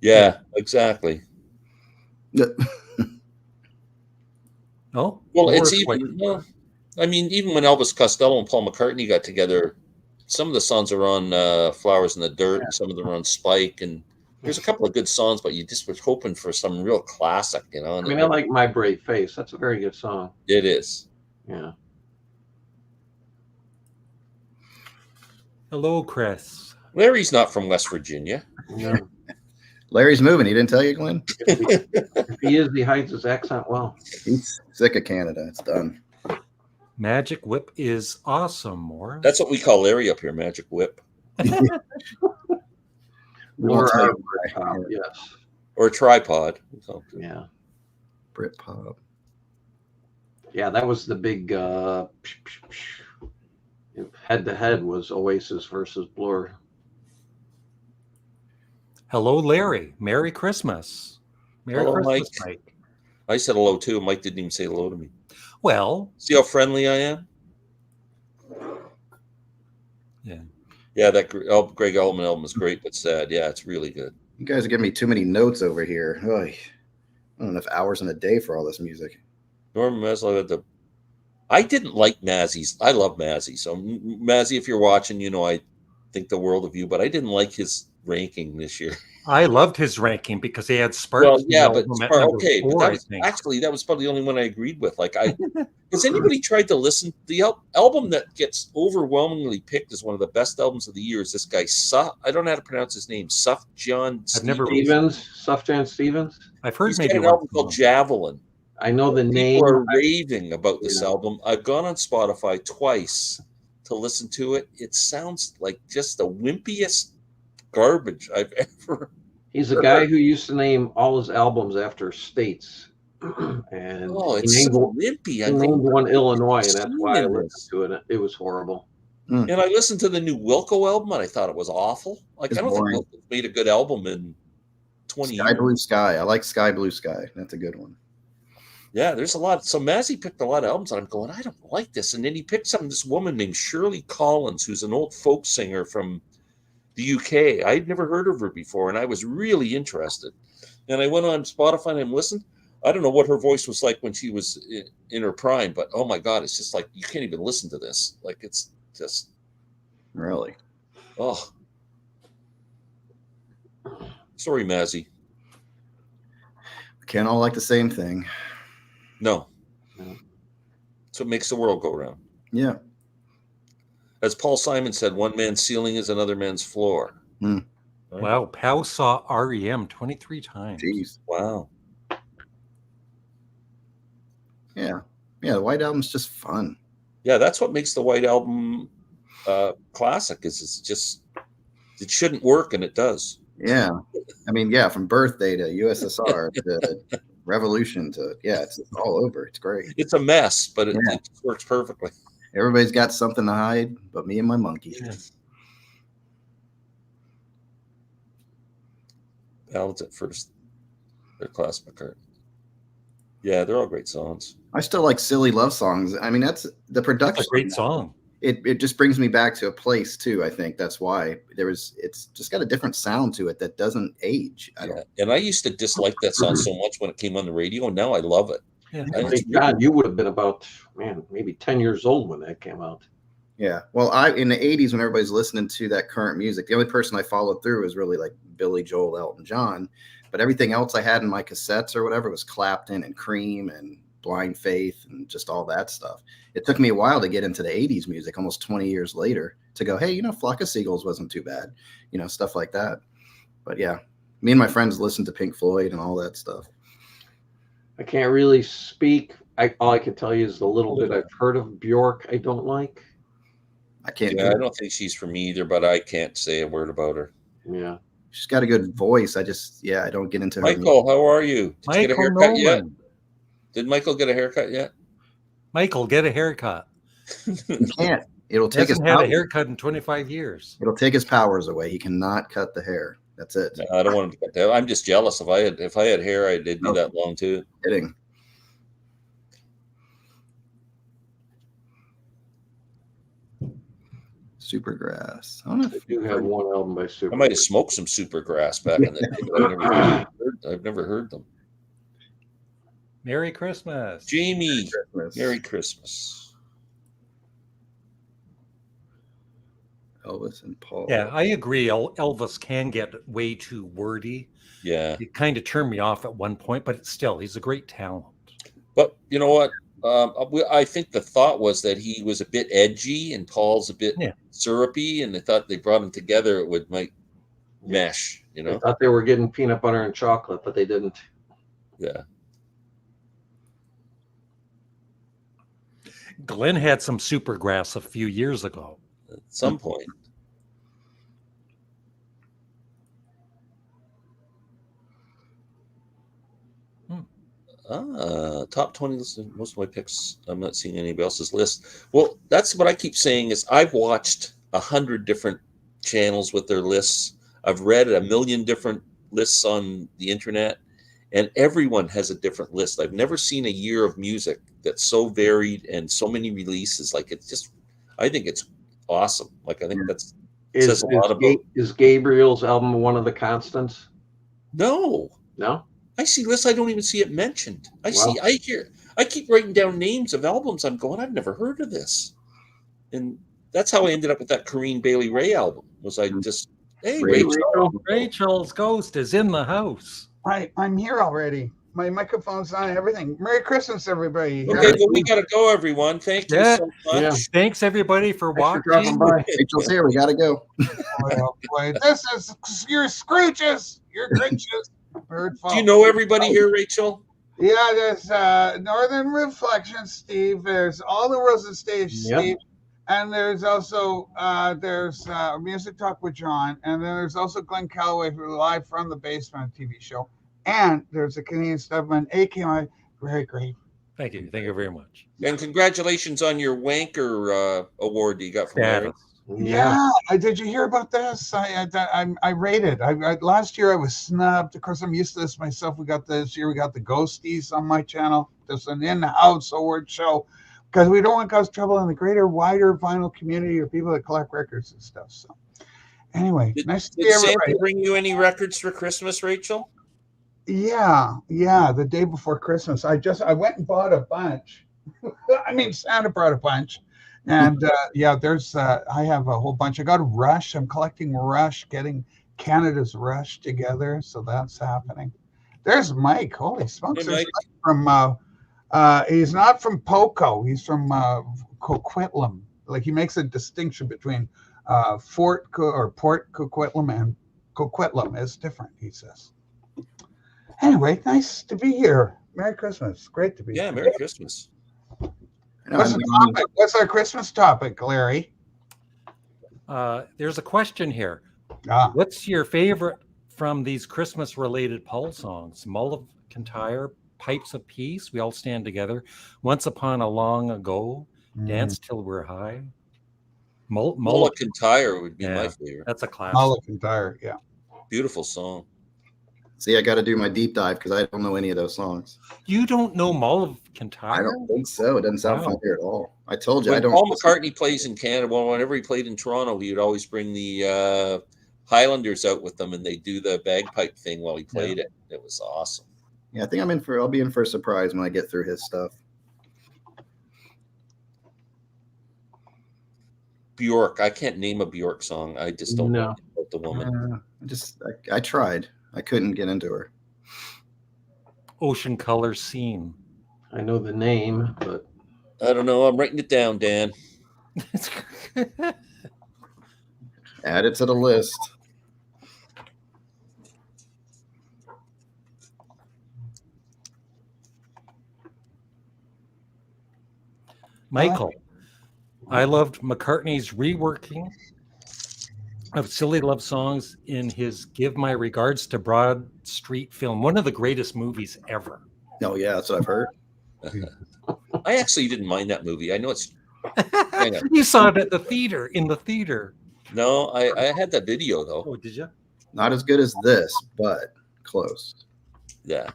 Yeah, exactly. Oh, Well, or it's quite- even. Well, I mean, even when Elvis Costello and Paul McCartney got together, some of the songs are on "Flowers in the Dirt," and some of them are on "Spike," and there's a couple of good songs, but you just was hoping for some real classic, you know. And I mean, I like My Brave Face. That's a very good song. it is. Yeah. Hello, Chris. Larry's not from West Virginia. Yeah. Larry's moving. He didn't tell you, Glenn? If he is, he hides his accent well. He's sick of Canada. It's done. Magic Whip is awesome, more. That's what we call Larry up here, Magic Whip, Or tell our you why. top, yes. or tripod. So, Yeah. Britpop. Yeah, that was the big head-to-head was Oasis versus Blur. Hello, Larry. Merry Christmas. Merry Hello, Christmas, Mike. Mike. I said hello too. Mike didn't even say hello to me. Well, See how friendly I am? yeah. Yeah, that Greg Allman album is great, but sad. Yeah, it's really good. You guys are giving me too many notes over here. Oy. I don't have enough hours in a day for all this music. Norman Maslow had the. I didn't like Mazzy's. I love Mazzy. So Mazzy, if you're watching, you know I think the world of you. But I didn't like his ranking this year. I loved his ranking because he had Sparks. Well, yeah, but okay, but that was, actually that was probably the only one I agreed with. Like, has anybody tried to listen? The album that gets overwhelmingly picked as one of the best albums of the year is this guy. I don't know how to pronounce his name. Sufjan Stevens. I've heard He's maybe got an album called Javelin. I know the name. People are raving about this album. I've gone on Spotify twice to listen to it. It sounds like just the wimpiest garbage I've ever. He's a guy who used to name all his albums after states, and it's so wimpy. He named one Illinois, and that's why I listened to it. It was horrible. And I listened to the new Wilco album, and I thought it was awful. Like, I don't think Wilco made a good album in 20 years. Sky Blue Sky. I like Sky Blue Sky. That's a good one. Yeah, there's a lot. So Mazzy picked a lot of albums, and I'm going, I don't like this. And then he picked this woman named Shirley Collins, who's an old folk singer from the UK. I'd never heard of her before, and I was really interested. And I went on Spotify and listened. I don't know what her voice was like when she was in her prime, but oh my God, it's just like you can't even listen to this. Like, it's just really. Oh, sorry, Mazzy. Can't all like the same thing. No. That's what makes the world go round. Yeah. As Paul Simon said, one man's ceiling is another man's floor. Right? Wow. Pow saw REM 23 times. Jeez. Wow. Yeah. Yeah. The White Album's just fun. Yeah. That's what makes the White Album classic is it's just, it shouldn't work. And it does. Yeah. I mean, yeah. From Birthday to USSR to Revolution to, it's all over. It's great. It's a mess, but it works perfectly. Everybody's got something to hide but me and my monkey. Yeah. Ballads at First. They're class McCartney. Yeah, they're all great songs. I still like Silly Love Songs. I mean, that's the production. That's a great song. It just brings me back to a place too. I think that's why it's just got a different sound to it that doesn't age. And I used to dislike that song so much when it came on the radio, and now I love it. Yeah. God, you would have been about maybe 10 years old when that came out. Yeah. Well, in the 80s when everybody's listening to that current music, the only person I followed through was really like Billy Joel, Elton John, but everything else I had in my cassettes or whatever was Clapton and Cream and Blind Faith and just all that stuff. It took me a while to get into the 80s music, almost 20 years later, to go, hey, Flock of Seagulls wasn't too bad, stuff like that. But yeah, me and my friends listened to Pink Floyd and all that stuff. I can't really speak. All I can tell you is the little bit I've heard of Bjork I don't like. I can't. Yeah, I don't think she's for me either, but I can't say a word about her. Yeah. She's got a good voice. I don't get into her. Michael, how are you? Did you get a haircut Nolan. yet? Did Michael get a haircut yet? Michael, get a haircut. He can't. It'll take hasn't had a haircut in 25 years. It'll take his powers away. He cannot cut the hair. That's it. No, I don't want him to cut that. I'm just jealous. If I had hair, I'd do that long too. Kidding. Supergrass. I don't know if I do have one album by Supergrass. I might have smoked some Supergrass back in the day, but I've never heard them. Merry Christmas. Jamie, Christmas. Merry Christmas. Elvis and Paul. Yeah, I agree. Elvis can get way too wordy. Yeah. It kind of turned me off at one point, but still, he's a great talent. But you know what? I think the thought was that he was a bit edgy and Paul's a bit syrupy, and they thought they brought them together, it might mesh, you know? I thought they were getting peanut butter and chocolate, but they didn't. Yeah. Glenn had some supergrass a few years ago. At some point. Top 20 list. Most of my picks, I'm not seeing anybody else's list. Well, that's what I keep saying is I've watched 100 different channels with their lists. I've read a million different lists on the internet, and everyone has a different list. I've never seen a year of music that's so varied and so many releases. Like, it's just, I think it's awesome. Like, I think that's says a lot about. Is Gabriel's album one of the constants? No. I see lists, I don't even see it mentioned. I keep writing down names of albums. I'm going, I've never heard of this. And that's how I ended up with that Corinne Bailey Rae album. Was I just, hey, Rachel's ghost is in the house. I'm here already. My microphone's on and everything. Merry Christmas, everybody. Okay, well, we got to go, everyone. Thank you so much. Yeah. Thanks, everybody, for watching. Rachel's here. We got to go. Boy, this is your Scrooges, your Grinches. Do you know everybody here, Rachel? Yeah, there's Northern Reflections, Steve. There's All the World's a Stage, Steve. And there's also Music Talk with John. And then there's also Glenn Calloway, who live from the basement TV show. And there's a Canadian Studmuffin, AKA very great. Thank you. Thank you very much. And congratulations on your Wanker award that you got from Larry. Yeah. Did you hear about this? I rated. Last year I was snubbed. Of course, I'm used to this myself. This year we got the Ghosties on my channel. There's an in-house award show because we don't want to cause trouble in the greater, wider vinyl community or people that collect records and stuff. So, anyway, nice to see everybody. Did Santa bring you any records for Christmas, Rachel? Yeah. The day before Christmas, I went and bought a bunch. I mean, Santa brought a bunch. And there's I have a whole bunch. I got Rush. I'm collecting Rush, getting Canada's Rush together. So that's happening. There's Mike. Holy smokes. Hey, Mike. He's not from Poco. He's from Coquitlam. Like, he makes a distinction between Port Coquitlam and Coquitlam. It's different, he says. Anyway, nice to be here. Merry Christmas. Great to be here. Yeah, Merry Christmas. What's our Christmas topic, Larry? There's a question here. What's your favorite from these Christmas-related Paul songs? Mull of Kintyre, Pipes of Peace, We All Stand Together, Once Upon a Long Ago, Dance Till We're High. Mull of Kintyre would be my favorite. That's a classic. Mull of Kintyre, yeah. Beautiful song. See, I got to do my deep dive because I don't know any of those songs. You don't know Mull of Kintyre? I don't think so. It doesn't sound familiar at all. I told you I don't. Paul McCartney plays in Canada, whenever he played in Toronto, he would always bring the Highlanders out with them, and they do the bagpipe thing while he played it. It was awesome. Yeah, I think I'll be in for a surprise when I get through his stuff. Bjork. I can't name a Bjork song. I just don't know about the woman. I tried. I couldn't get into her. Ocean Color Scene. I know the name, but I don't know. I'm writing it down, Dan. Add it to the list. Michael, I loved McCartney's reworking of silly love songs in his Give My Regards to Broad Street film, one of the greatest movies ever. Oh, yeah, that's what I've heard. I actually didn't mind that movie. I know it's... You saw it at the theater, in the theater. No, I had that video, though. Oh, did you? Not as good as this, but close. Yeah.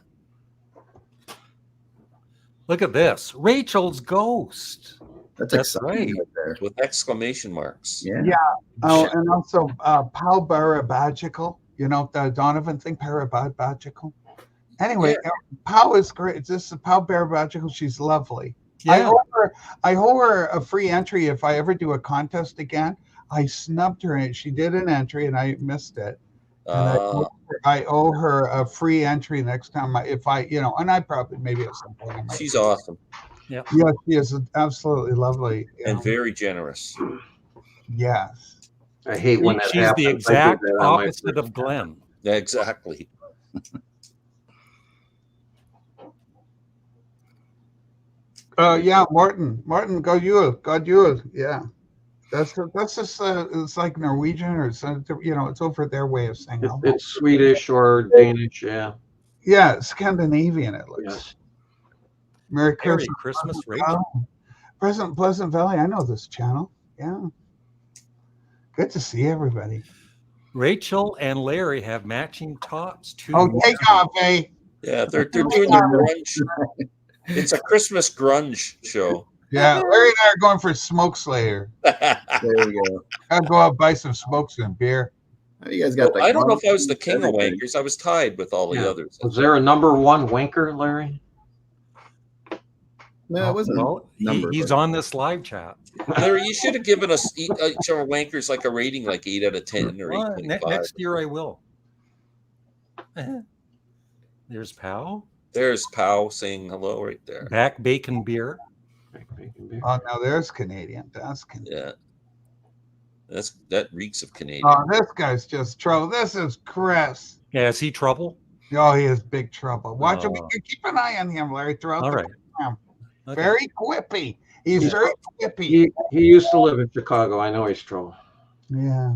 Look at this. Rachel's Ghost. That's right there. With exclamation marks. Yeah. Oh, and also Parabagical. You know, the Donovan thing, Parabagical. Anyway, Pau is great. This is Pau Barabagical. She's lovely. Yeah. I owe her a free entry if I ever do a contest again. I snubbed her and she did an entry and I missed it. And I owe her a free entry next time. If I, and I probably maybe at some point I might. She's awesome. Yeah. Yeah, she is absolutely lovely and very generous. Yes. I hate when that She's happens. the exact opposite of Glenn. Yeah, exactly. Yeah, Morton, God you. Yeah. That's just it's like Norwegian or it's over their way of saying it's Swedish or Danish, yeah. Yeah, Scandinavian it looks. Yes. Merry Christmas, Rachel. Pleasant Valley. I know this channel. Yeah. Good to see everybody. Rachel and Larry have matching tops too. Oh, take off, eh? Yeah, they're doing the grunge. It's a Christmas grunge show. Yeah, Larry and I are going for Smoke Slayer. There you go. I'll go out buy some smokes and beer. You guys got I don't know if I was the king of wankers. I was tied with all the others. Was there a number one wanker, Larry? No, it wasn't. Well, he's on this live chat. Larry, you should have given us each of our wankers like a rating, like 8 out of 10 or 8.5. Next year I will. There's Pau. There's Pau saying hello right there. Back bacon beer. Oh, now there's Canadian. That's Canadian. Yeah. That reeks of Canadian. Oh, this guy's just trouble. This is Chris. Yeah, is he trouble? Oh, he is big trouble. Watch him. Keep an eye on him, Larry, throughout the program. Okay. Very quippy. He's very quippy. He used to live in Chicago. I know he's trouble. Yeah.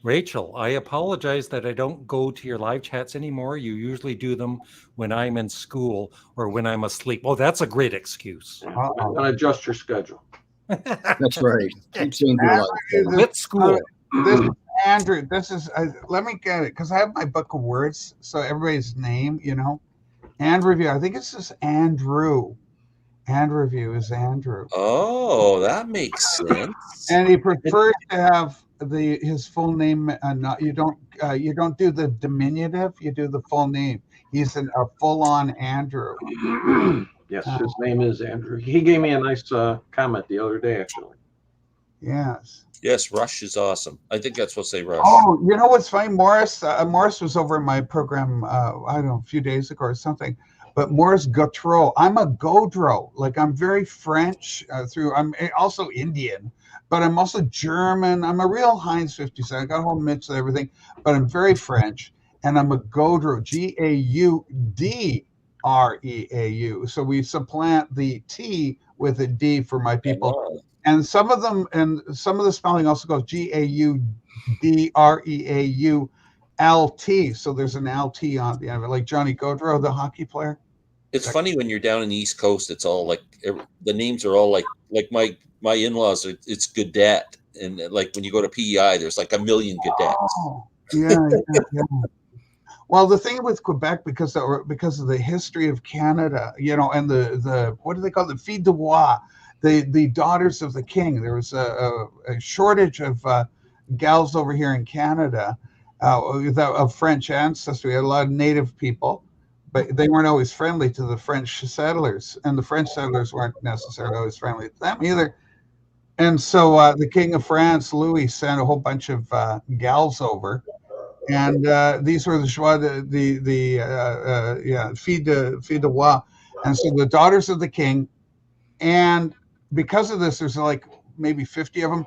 Rachel, I apologize that I don't go to your live chats anymore. You usually do them when I'm in school or when I'm asleep. Oh, that's a great excuse. I'm going to adjust your schedule. That's right. Keep changing your life. Quit school. This is Andrew. Let me get it because I have my book of words. So everybody's name, Andrew. I think it's just Andrew. Andrew is Andrew. Oh, that makes sense. And he prefers to have his full name. You don't do the diminutive. You do the full name. He's a full-on Andrew. Yes, his name is Andrew. He gave me a nice comment the other day, actually. Yes. Yes, Rush is awesome. I think that's what say Rush. Oh, you know what's funny? Morris was over in my program, I don't know, a few days ago or something. But Morris Gautreau, I'm a Gaudreau. Like I'm very French I'm also Indian, but I'm also German. I'm a real Heinz 57. I got a whole mix of everything, but I'm very French. And I'm a Gaudreau, Gaudreau. So we supplant the T with a D for my people. Oh. And some of the spelling also goes Gaudreault. So there's an LT on the end of it, like Johnny Gaudreau, the hockey player. It's funny when you're down in the East Coast. It's all like the names are all like my in-laws. It's Godet, and like when you go to PEI, there's like a million Godets. Oh, yeah. Well, the thing with Quebec, because of the history of Canada, and the what do they call it? The Filles de Roi, the daughters of the king. There was a shortage of gals over here in Canada of French ancestry. We had a lot of native people, but they weren't always friendly to the French settlers, and the French settlers weren't necessarily always friendly to them either. And so the King of France, Louis, sent a whole bunch of gals over, and these were the Filles de Roi, and so the daughters of the king. And because of this, there's like maybe 50 of them.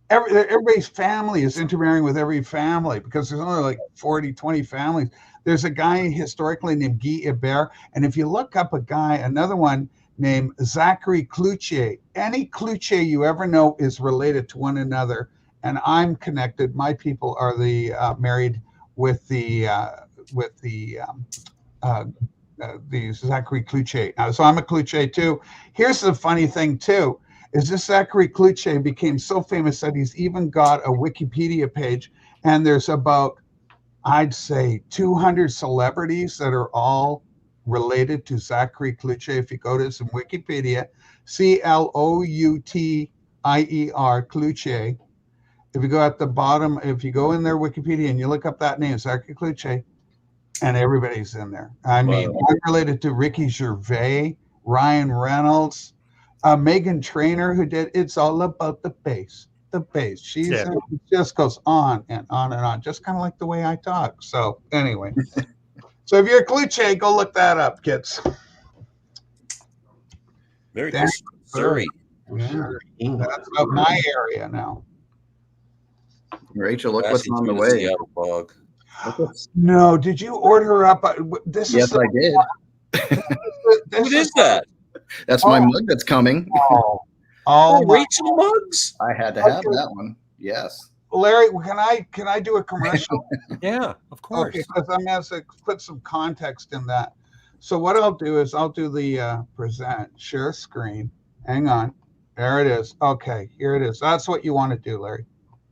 Everybody's family is intermarrying with every family because there's only like 20 families. There's a guy historically named Guy Hébert. And if you look up another one named Zachary Cloutier, any Cloutier you ever know is related to one another. And I'm connected. My people are married with the Zachary Cloutier. So I'm a Cloutier too. Here's the funny thing too, is this Zachary Cloutier became so famous that he's even got a Wikipedia page, and there's about, I'd say, 200 celebrities that are all related to Zachary Cloutier. If you go to some Wikipedia, Cloutier, Cloutier, If you go at the bottom, if you go in their Wikipedia and you look up that name, Zachary Cloutier, and everybody's in there. I mean, I'm related to Ricky Gervais, Ryan Reynolds, Megan Trainor, who did It's All About the Bass. The bass. She's it just goes on and on and on, just kind of like the way I talk. So anyway, so if you're a Cloutier, go look that up, kids. Very good. Missouri. Yeah. That's up my area now. Rachel, look what's on the way. No, did you order up? This yes, I did. What is that? That's my mug that's coming. Oh, Rachel mugs. I had to have that one. Yes. Larry, can I do a commercial? Yeah, of course. Okay, because I'm going to put some context in that. So what I'll do is I'll do the present, share screen. Hang on. There it is. Okay, here it is. That's what you want to do, Larry.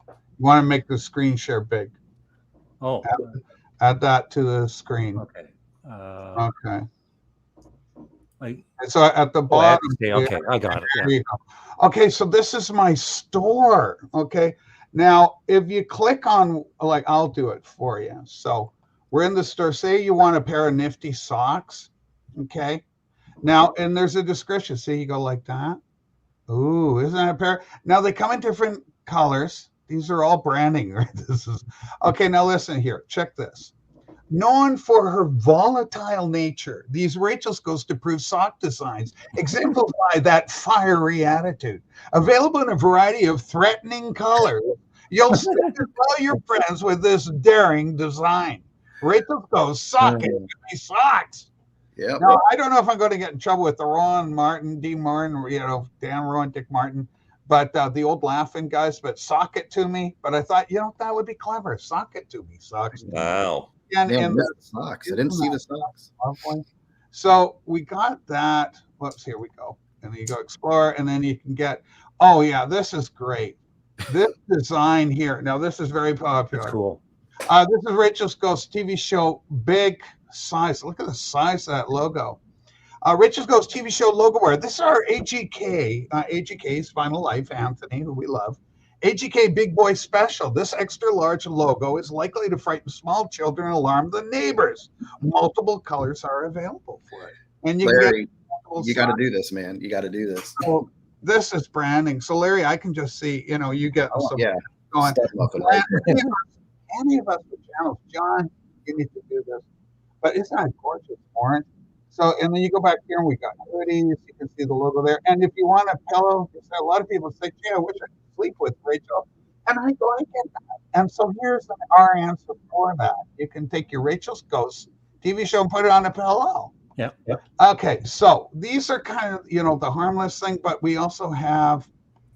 You want to make the screen share big. Oh. Add that to the screen. Okay. Okay. So at the bottom. Okay, I got it. Yeah. Okay, so this is my store. Okay. Now, if you click on, like, I'll do it for you. So we're in the store. Say you want a pair of nifty socks. Okay. Now, and there's a description. See, you go like that. Ooh, isn't that a pair? Now they come in different colors. These are all branding, right? This is okay. Now listen here. Check this. Known for her volatile nature, these Rachel's Ghost Approved sock designs exemplify that fiery attitude. Available in a variety of threatening colors, you'll tell your friends with this daring design. Rachel's Ghost socks. Yeah. Now, I don't know if I'm going to get in trouble with the Ron Martin, D. Martin, Dan Rowan, Dick Martin, but the old laughing guys, but sock it to me. But I thought, that would be clever. Sock it to me, socks. Wow. And the socks. I didn't see the socks. So we got that. Whoops, here we go. And then you go explore, and then you can get, oh yeah, this is great. This design here. Now this is very popular. That's cool. This is Rachel's Ghost TV show, big size. Look at the size of that logo. Rachel's Ghost TV show logo wear. This is our AGK. AGK's Final Life, Anthony, who we love. AGK Big Boy Special. This extra large logo is likely to frighten small children and alarm the neighbors. Multiple colors are available for it. And Larry, you got to do this, man. You got to do this. So this is branding. So Larry, I can just see, you get some going. Any of us with channels, John, you need to do this. But isn't that gorgeous, orange? So, and then you go back here and we got hoodies. You can see the logo there. And if you want a pillow, a lot of people say, gee, I wish I could sleep with Rachel. And I go, I get that. And so here's our answer for that. You can take your Rachel's Ghost TV show and put it on a pillow. Yeah. Okay, so these are kind of, the harmless thing, but we also have,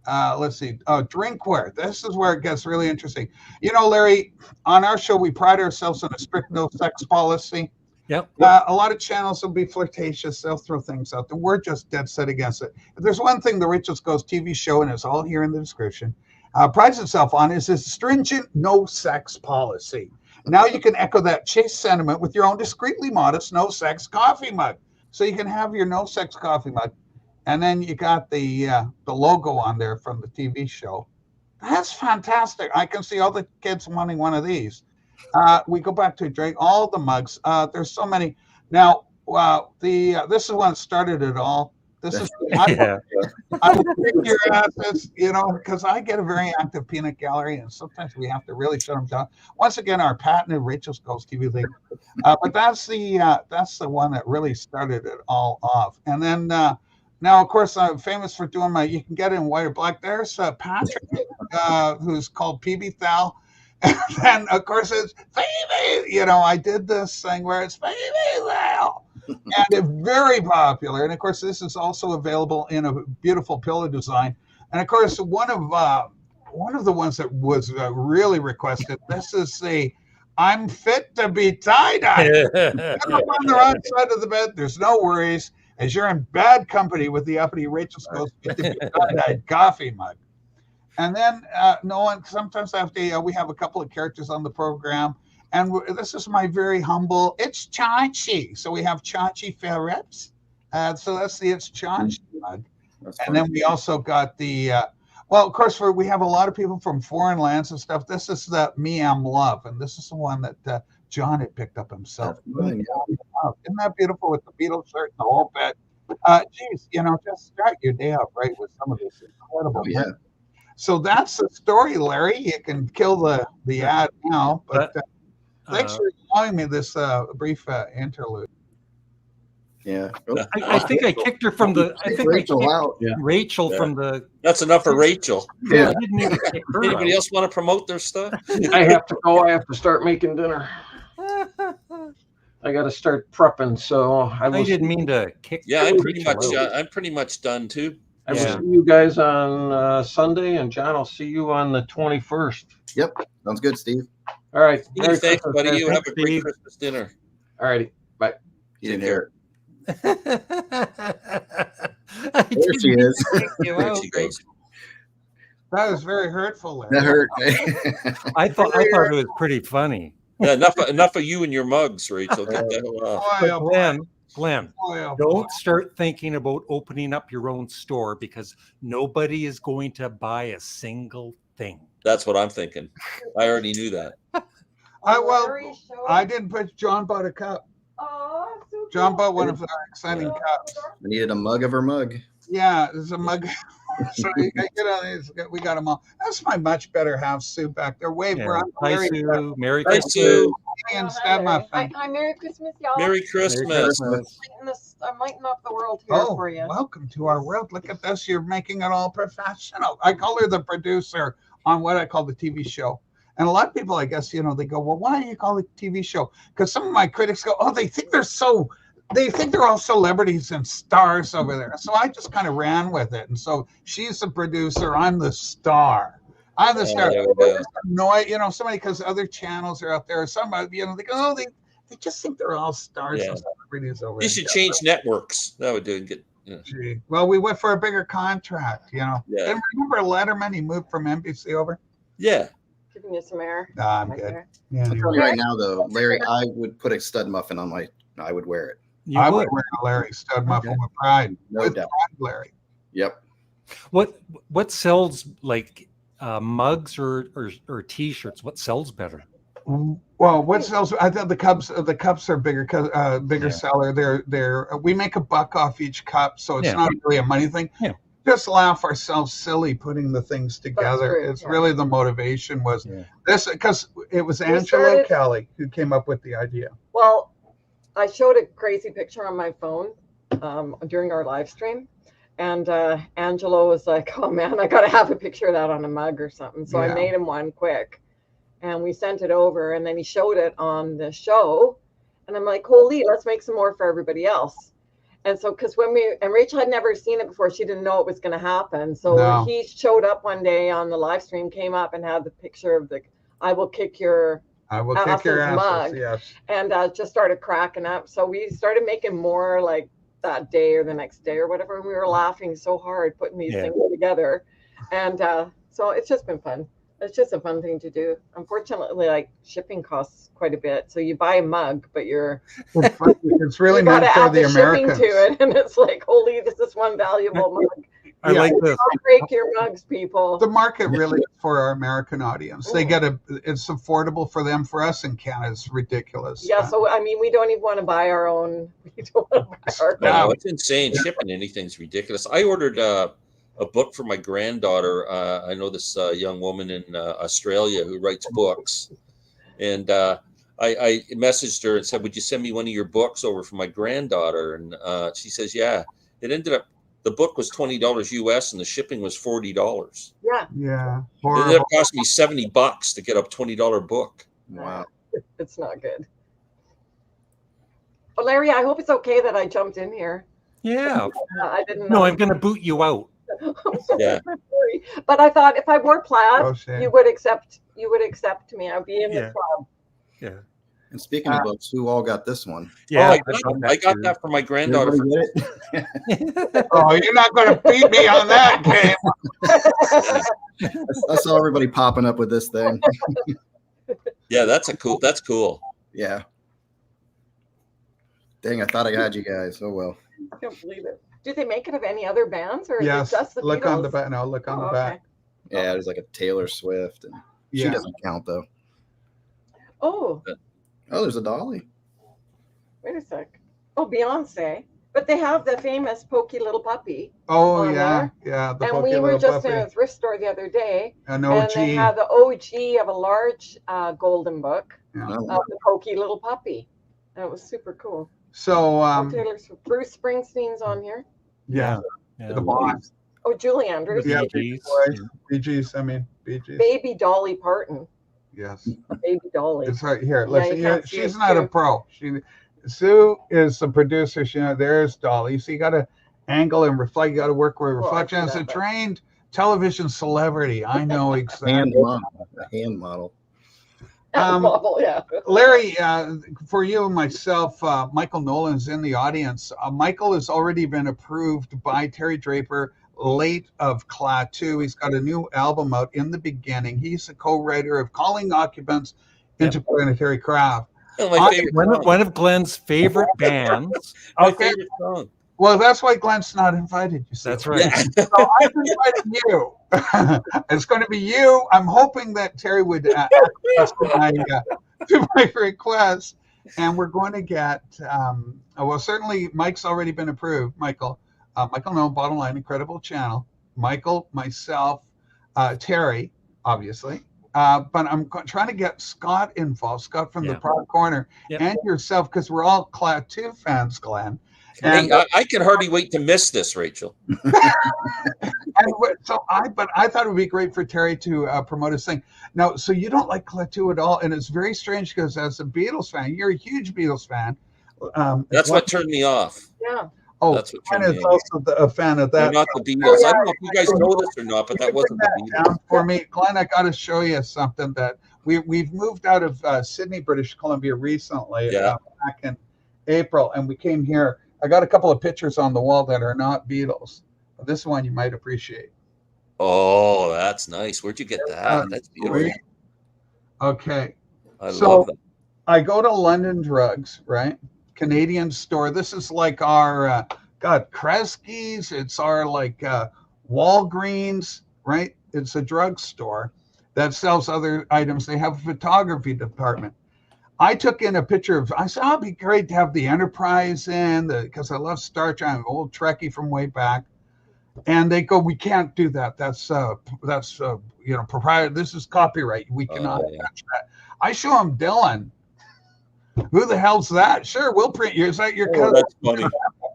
let's see, drinkware. This is where it gets really interesting. Larry, on our show, we pride ourselves on a strict no sex policy. Yep. A lot of channels will be flirtatious. They'll throw things out there. We're just dead set against it. If there's one thing the Rachel's Ghost TV show, and it's all here in the description, prides itself on is a stringent no sex policy. Now you can echo that chaste sentiment with your own discreetly modest no sex coffee mug. So you can have your no sex coffee mug, and then you got the logo on there from the TV show. That's fantastic. I can see all the kids wanting one of these. We go back to Drake, all the mugs. There's so many. Now, this is when it started it all. This is I will kick your asses, because I get a very active peanut gallery, and sometimes we have to really shut them down. Once again, our patented Rachel's Ghost TV link. But that's the one that really started it all off. And then now, of course, I'm famous for doing you can get it in white or black. There's Patrick, who's called PB Thal. And then, of course, it's Phoebe. I did this thing where it's Phoebe Thal. And it's very popular. And, of course, this is also available in a beautiful pillow design. And, of course, one of the ones that was really requested, this is the I'm fit to be tie-dye. I'm on the wrong side of the bed. There's no worries, as you're in bad company with the uppity Rachel's Ghost fit to be tie-dyed coffee mug. And then sometimes we have a couple of characters on the program. And this is my very humble, it's Chachi. So we have Chachi ferrets. So that's the It's Chachi mug. And then we also got the, Well, of course, we have a lot of people from foreign lands and stuff. This is the Me Am Love, and this is the one that John had picked up himself. That's fine, Me Am Love. Isn't that beautiful with the Beatles shirt and the whole bit? Geez, just start your day off right with some of this incredible. Oh, yeah. So that's the story, Larry. You can kill the ad now, but thanks for allowing me this brief interlude. Yeah. I think I kicked her from the. I think Rachel I kicked out. Yeah. Rachel Yeah. from the. That's enough for Rachel. Yeah. I didn't mean to kick her Anybody out. else want to promote their stuff? I have to go. I have to start making dinner. I got to start prepping. So I didn't mean to kick. Yeah, I'm pretty Rachel much. out. I'm pretty much done too. I will Yeah. see you guys on Sunday, and John, I'll see you on the 21st. Yep. Sounds good, Steve. All right. Steve, Merry thanks, Christmas, buddy. guys. You have a great Steve. Christmas dinner. All righty. Bye. You didn't Take hear it. I There didn't she mean to is. kick you There out, she goes. That was very hurtful, Larry. That hurt. I thought it was pretty funny. Yeah, enough of you and your mugs, Rachel. Get the hell off. Boy, But oh, boy. Glenn, Boy, oh, boy. don't start thinking about opening up your own store because nobody is going to buy a single thing. That's what I'm thinking. I already knew that. I didn't put. John bought a cup. Oh, so John cool. bought one of our exciting cups. I needed a mug of her mug. Yeah, there's a mug. So you got, we got them all. That's my much better half, Sue, back there. Wave. We're Yeah. on Hi, Larry Sue. Merry Hi, Christmas. Sue. and Hi, Larry. Studmuffin. Hi, Merry Christmas, y'all. Merry Merry Christmas. Christmas. I'm lighting up the world here Oh, for you. welcome to our world. Look at this. You're making it all professional. I call her the producer on what I call the TV show. And a lot of people, I guess, they go, well, why do you call it a TV show? Because some of my critics go, oh, they think they're all celebrities and stars over there. So I just kind of ran with it. And so she's the producer. I'm the star. I'm the star. there we go. Just annoyed, somebody, because other channels are out there. Somebody, they go, oh, they just think they're all stars Yeah. and celebrities over there. You should change networks. That would do it. Get. Gee. Well, we went for a bigger contract, Yeah. And remember Letterman, he moved from NBC over? Yeah. Giving you some air. Nah, I'm Right good. there. Yeah. I'm telling you right now, though, Larry, I would put a stud muffin on I would wear it. You I would. would wear a Larry Studmuffin with pride. No with doubt. pride, Larry. Yep. What sells like mugs or T-shirts? What sells better? Well, what sells? I thought the cups are bigger Yeah. seller. We make $1 off each cup, so it's Yeah. not really a money thing. Yeah. Just laugh ourselves silly putting the things together. true, It's yeah. really the motivation was Yeah. this, because it was Angela started- Kelly who came up with the idea. Well, I showed a crazy picture on my phone during our live stream. And Angelo was like, oh, man, I got to have a picture of that on a mug or something. So Yeah. I made him one quick. And we sent it over. And then he showed it on the show. And I'm like, holy, let's make some more for everybody else. And so, because Rachel had never seen it before, she didn't know it was going to happen. So No. he showed up one day on the live stream, came up and had the picture of I will kick your, I will kick your Allison's asses. mug. Yes. and just started cracking up. So we started making more like that day or the next day or whatever. And we were laughing so hard putting these Yeah. things together. And so it's just been fun. It's just a fun thing to do. Unfortunately, like shipping costs quite a bit. So you buy a mug, but It's really you meant gotta for add the the shipping Americans. to it. And it's like, holy, this is one valuable mug. I Yeah. like this. Don't break your mugs, people. The market really is for our American audience. They get it's affordable for them. For us in Canada, it's ridiculous. Yeah, so I mean, we don't even want to buy our own. We don't want to buy our No, own. it's insane. Shipping anything's ridiculous. I ordered a book for my granddaughter. I know this young woman in Australia who writes books, and I messaged her and said, "Would you send me one of your books over for my granddaughter?" And she says, "Yeah." It ended up the book was $20 US and the shipping was $40. Yeah, Yeah. It ended Horrible. up costing me $70 to get a $20 book. Wow. it's not good. Well, Larry, I hope it's okay that I jumped in here. Yeah. I didn't No, know. I'm going to boot you out. I'm so Yeah. sorry. But I thought if I wore plaid, Oh, shame. you would accept me. I'd be in Yeah. the club. Yeah. And speaking of books, who all got this one? Yeah. I got that for my granddaughter. Everybody get it? Oh, you're not going to beat me on that game. I saw everybody popping up with this thing. Yeah, that's cool. Yeah. Dang, I thought I had you guys. Oh well. I can't believe it. Do they make it of any other bands or is Yes. it just the Look on the Beatles? back. No, look on Oh, the okay. back. Yeah, there's like a Taylor Swift, and she Yeah. doesn't count though. Oh, Oh, there's a Dolly. wait a sec. Oh, Beyonce. But they have the famous Pokey Little Puppy. Oh on yeah, there. yeah. The And Pokey we were Little just Puppy. in a thrift store the other day, An and they OG. have the OG of a large golden book Yeah. Oh, of the Pokey Little Puppy. And it was super cool. So Bruce Springsteen's on here. yeah, Yeah. the boss. Oh, Julie Andrews. Yeah, Bee Gees. Bee Gees. I mean, Bee Gees. Baby Dolly Parton. Yes. Baby Dolly. It's right here. Yeah, Listen, you can't see she's it, not a too. pro. Sue is the producer. There's Dolly. So you got to angle and reflect. You got to work with Well, I reflection. see As a that, but- trained television celebrity, I know hand exactly. model. A hand model. Model, yeah. Larry, for you and myself, Michael Nolan's in the audience. Michael has already been approved by Terry Draper, late of Klaatu. He's got a new album out, In the Beginning. He's a co-writer of Calling Occupants into Planetary Craft. Oh, my favorite song. One of Glenn's favorite bands. My Okay. favorite song. Well, that's why Glenn's not invited, you see. That's right. Yeah. So I've invited you. It's going to be you. I'm hoping that Terry would acquiesce to my request. And we're going to get, well, certainly Mike's already been approved, Michael. Michael No, Bottom Line, incredible channel. Michael, myself, Terry, obviously. But I'm trying to get Scott involved, Scott from the Proud Corner, and yourself, because we're all Klaatu fans, Glenn. And Hey, I can hardly wait to miss this, Rachel. so I thought it would be great for Terry to promote his thing. Now, so you don't like Klaatu at all, and it's very strange because as a Beatles fan, you're a huge Beatles fan. That's what turned me off. Yeah. Oh, That's what Glenn turned is me off. also a fan of that. They're not the Beatles. I don't know if you guys know this or not, but that wasn't the Beatles. Down for me, Glenn. I got to show you something that we've moved out of Sydney, British Columbia recently, back in April, and we came here. I got a couple of pictures on the wall that are not Beatles. This one you might appreciate. Oh, that's nice. Where'd you get that? That's beautiful. Okay. I love that. I go to London Drugs, right? Canadian store. This is like our, Kresge's. It's our Walgreens, right? It's a drugstore that sells other items. They have a photography department. I took in a picture of, I said, it'd be great to have the Enterprise in, because I love Star Trek. I'm an old Trekkie from way back. And they go, we can't do that. That's proprietary. This is copyright. We cannot touch that. I show them Dylan. Who the hell's that? Sure, we'll print you. Is that your cousin? That's funny.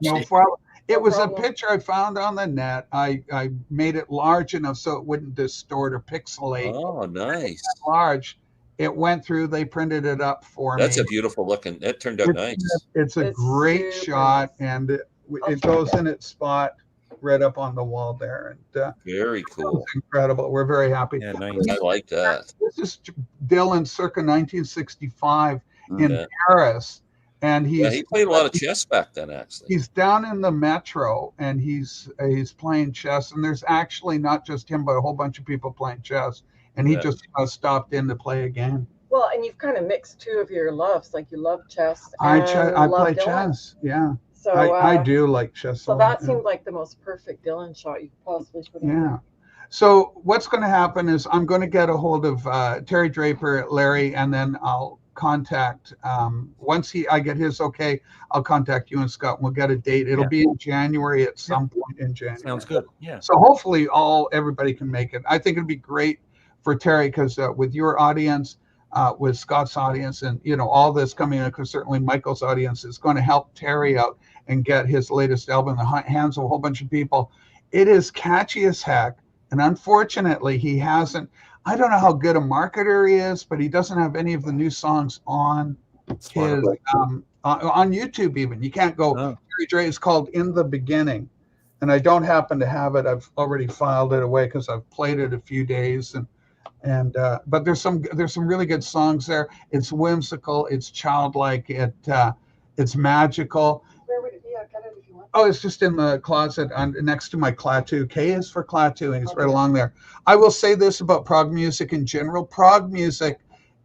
No problem. It was a picture I found on the net. I made it large enough so it wouldn't distort or pixelate. Oh, nice. Large. It went through. They printed it up for me. That's a beautiful looking. That turned out nice. It's a great shot, and it goes in its spot right up on the wall there. And very cool. It's incredible. We're very happy. Yeah, nice. I like that. This is Dylan circa 1965 in Paris. And he played a lot of chess back then, actually. He's down in the metro and he's playing chess. And there's actually not just him, but a whole bunch of people playing chess. And he just stopped in to play a game. Well, and you've kind of mixed two of your loves, like you love chess. I love play Dylan. chess. Yeah. So I do like chess. So that seemed like the most perfect Dylan shot you could possibly put in. Yeah. So what's going to happen is I'm going to get a hold of Terry Draper, Larry, and then I'll contact once I get his okay, I'll contact you and Scott. We'll get a date. It'll be in January at some point in January. Sounds good. Yeah. So hopefully everybody can make it. I think it'd be great for Terry because with your audience, with Scott's audience, and all this coming in, because certainly Michael's audience is going to help Terry out and get his latest album in the hands of a whole bunch of people. It is catchy as heck, and unfortunately, he hasn't. I don't know how good a marketer he is, but he doesn't have any of the new songs on his on YouTube. Even you can't go. Terry Dre is called In the Beginning, and I don't happen to have it. I've already filed it away because I've played it a few days and but there's some really good songs there. It's whimsical, it's childlike, it's magical. Where would it be? I'll get it if you want. Oh, it's just in the closet next to my Klaatu. K is for Klaatu, and it's right along there. I will say this about prog music in general. Prog music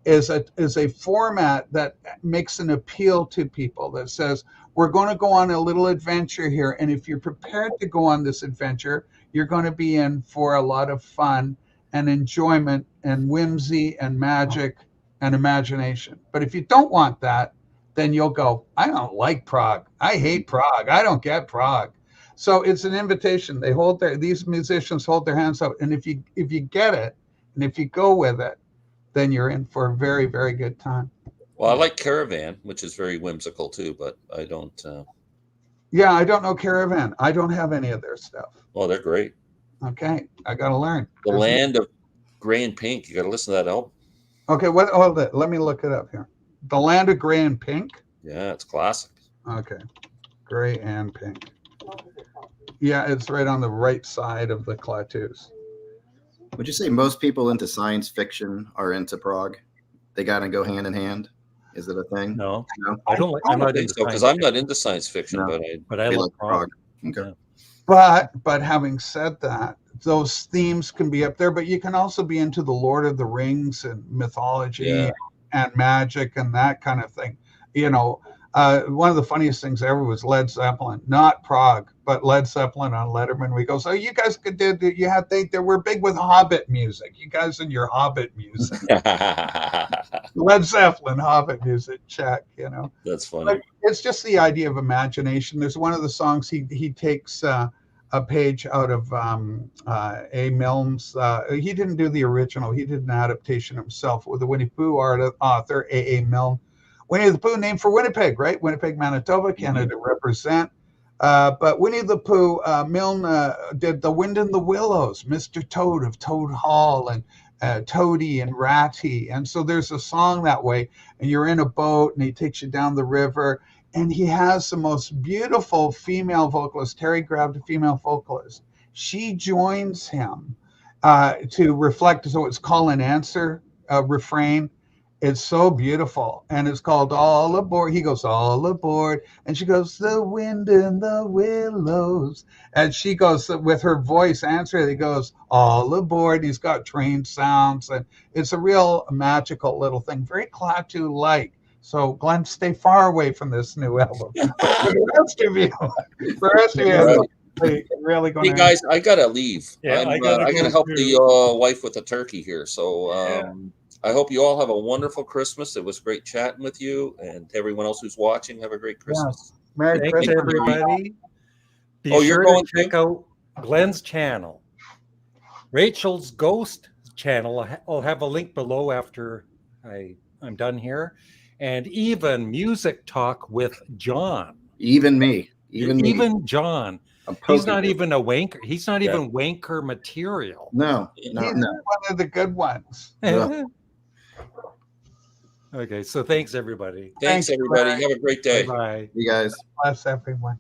is a format that makes an appeal to people that says, we're going to go on a little adventure here, and if you're prepared to go on this adventure, you're going to be in for a lot of fun. and enjoyment and whimsy and magic and imagination. But if you don't want that, then you'll go, I don't like Prague. I hate Prague. I don't get Prague. So it's an invitation. These musicians hold their hands up. And if you get it, and if you go with it, then you're in for a very, very good time. Well, I like Caravan, which is very whimsical too, but I don't. Yeah, I don't know Caravan. I don't have any of their stuff. Oh, they're great. Okay, I got to learn. The Land of Gray and Pink. You got to listen to that album. Okay, let me look it up here. The Land of Gray and Pink. Yeah, it's classic. Okay, Gray and Pink. Yeah, it's right on the right side of the Klatus. Would you say most people into science fiction are into Prague? They got to go hand in hand. Is it a thing? No, No? I don't like. I I'm don't not think into so because science I'm not fiction, into science fiction, No. but I They love like Prague. Okay. Yeah. But having said that, those themes can be up there, but you can also be into the Lord of the Rings and mythology Yeah. and magic and that kind of thing. You know, one of the funniest things ever was Led Zeppelin, not Prague, but Led Zeppelin on Letterman. We go, so you guys we're big with Hobbit music. You guys and your Hobbit music. Led Zeppelin, Hobbit music, check, you know. That's funny. But it's just the idea of imagination. There's one of the songs he takes a page out of A. Milne's. He didn't do the original. He did an adaptation himself with the Winnie the Pooh author A. Milne. Winnie the Pooh named for Winnipeg, right? Winnipeg, Manitoba, Canada represent. But Winnie the Pooh, Milne did The Wind in the Willows, Mr. Toad of Toad Hall, and Toady and Ratty. And so there's a song that way, and you're in a boat, and he takes you down the river, and he has the most beautiful female vocalist. Terry grabbed a female vocalist. She joins him to reflect. So it's call and answer refrain. It's so beautiful, and it's called All Aboard. He goes, all aboard, and she goes, the wind in the willows, and she goes with her voice answer. He goes, all aboard. He's got train sounds, and it's a real magical little thing, very Klaatu-like. So, Glenn, stay far away from this new album. For the rest of you, really going Hey guys, I gotta leave. Yeah, I gotta gotta go help too. the wife with the turkey here. So Yeah. I hope you all have a wonderful Christmas. It was great chatting with you, and to everyone else who's watching, have a great Christmas. Merry Thanks, Christmas. everybody. Be Oh, you're sure going to check out Glenn's channel. Rachel's Ghost channel. I'll have a link below after I'm done here. And even Music Talk with John. Even me. Me. Even John. I'm He's poking not you. even a wanker. He's not Yeah. even wanker material. No. He's No. one of the good ones. Yeah. Okay, so thanks everybody. Thanks, Thanks, everybody. Larry. Have a great day. Bye-bye. You guys. Bless everyone.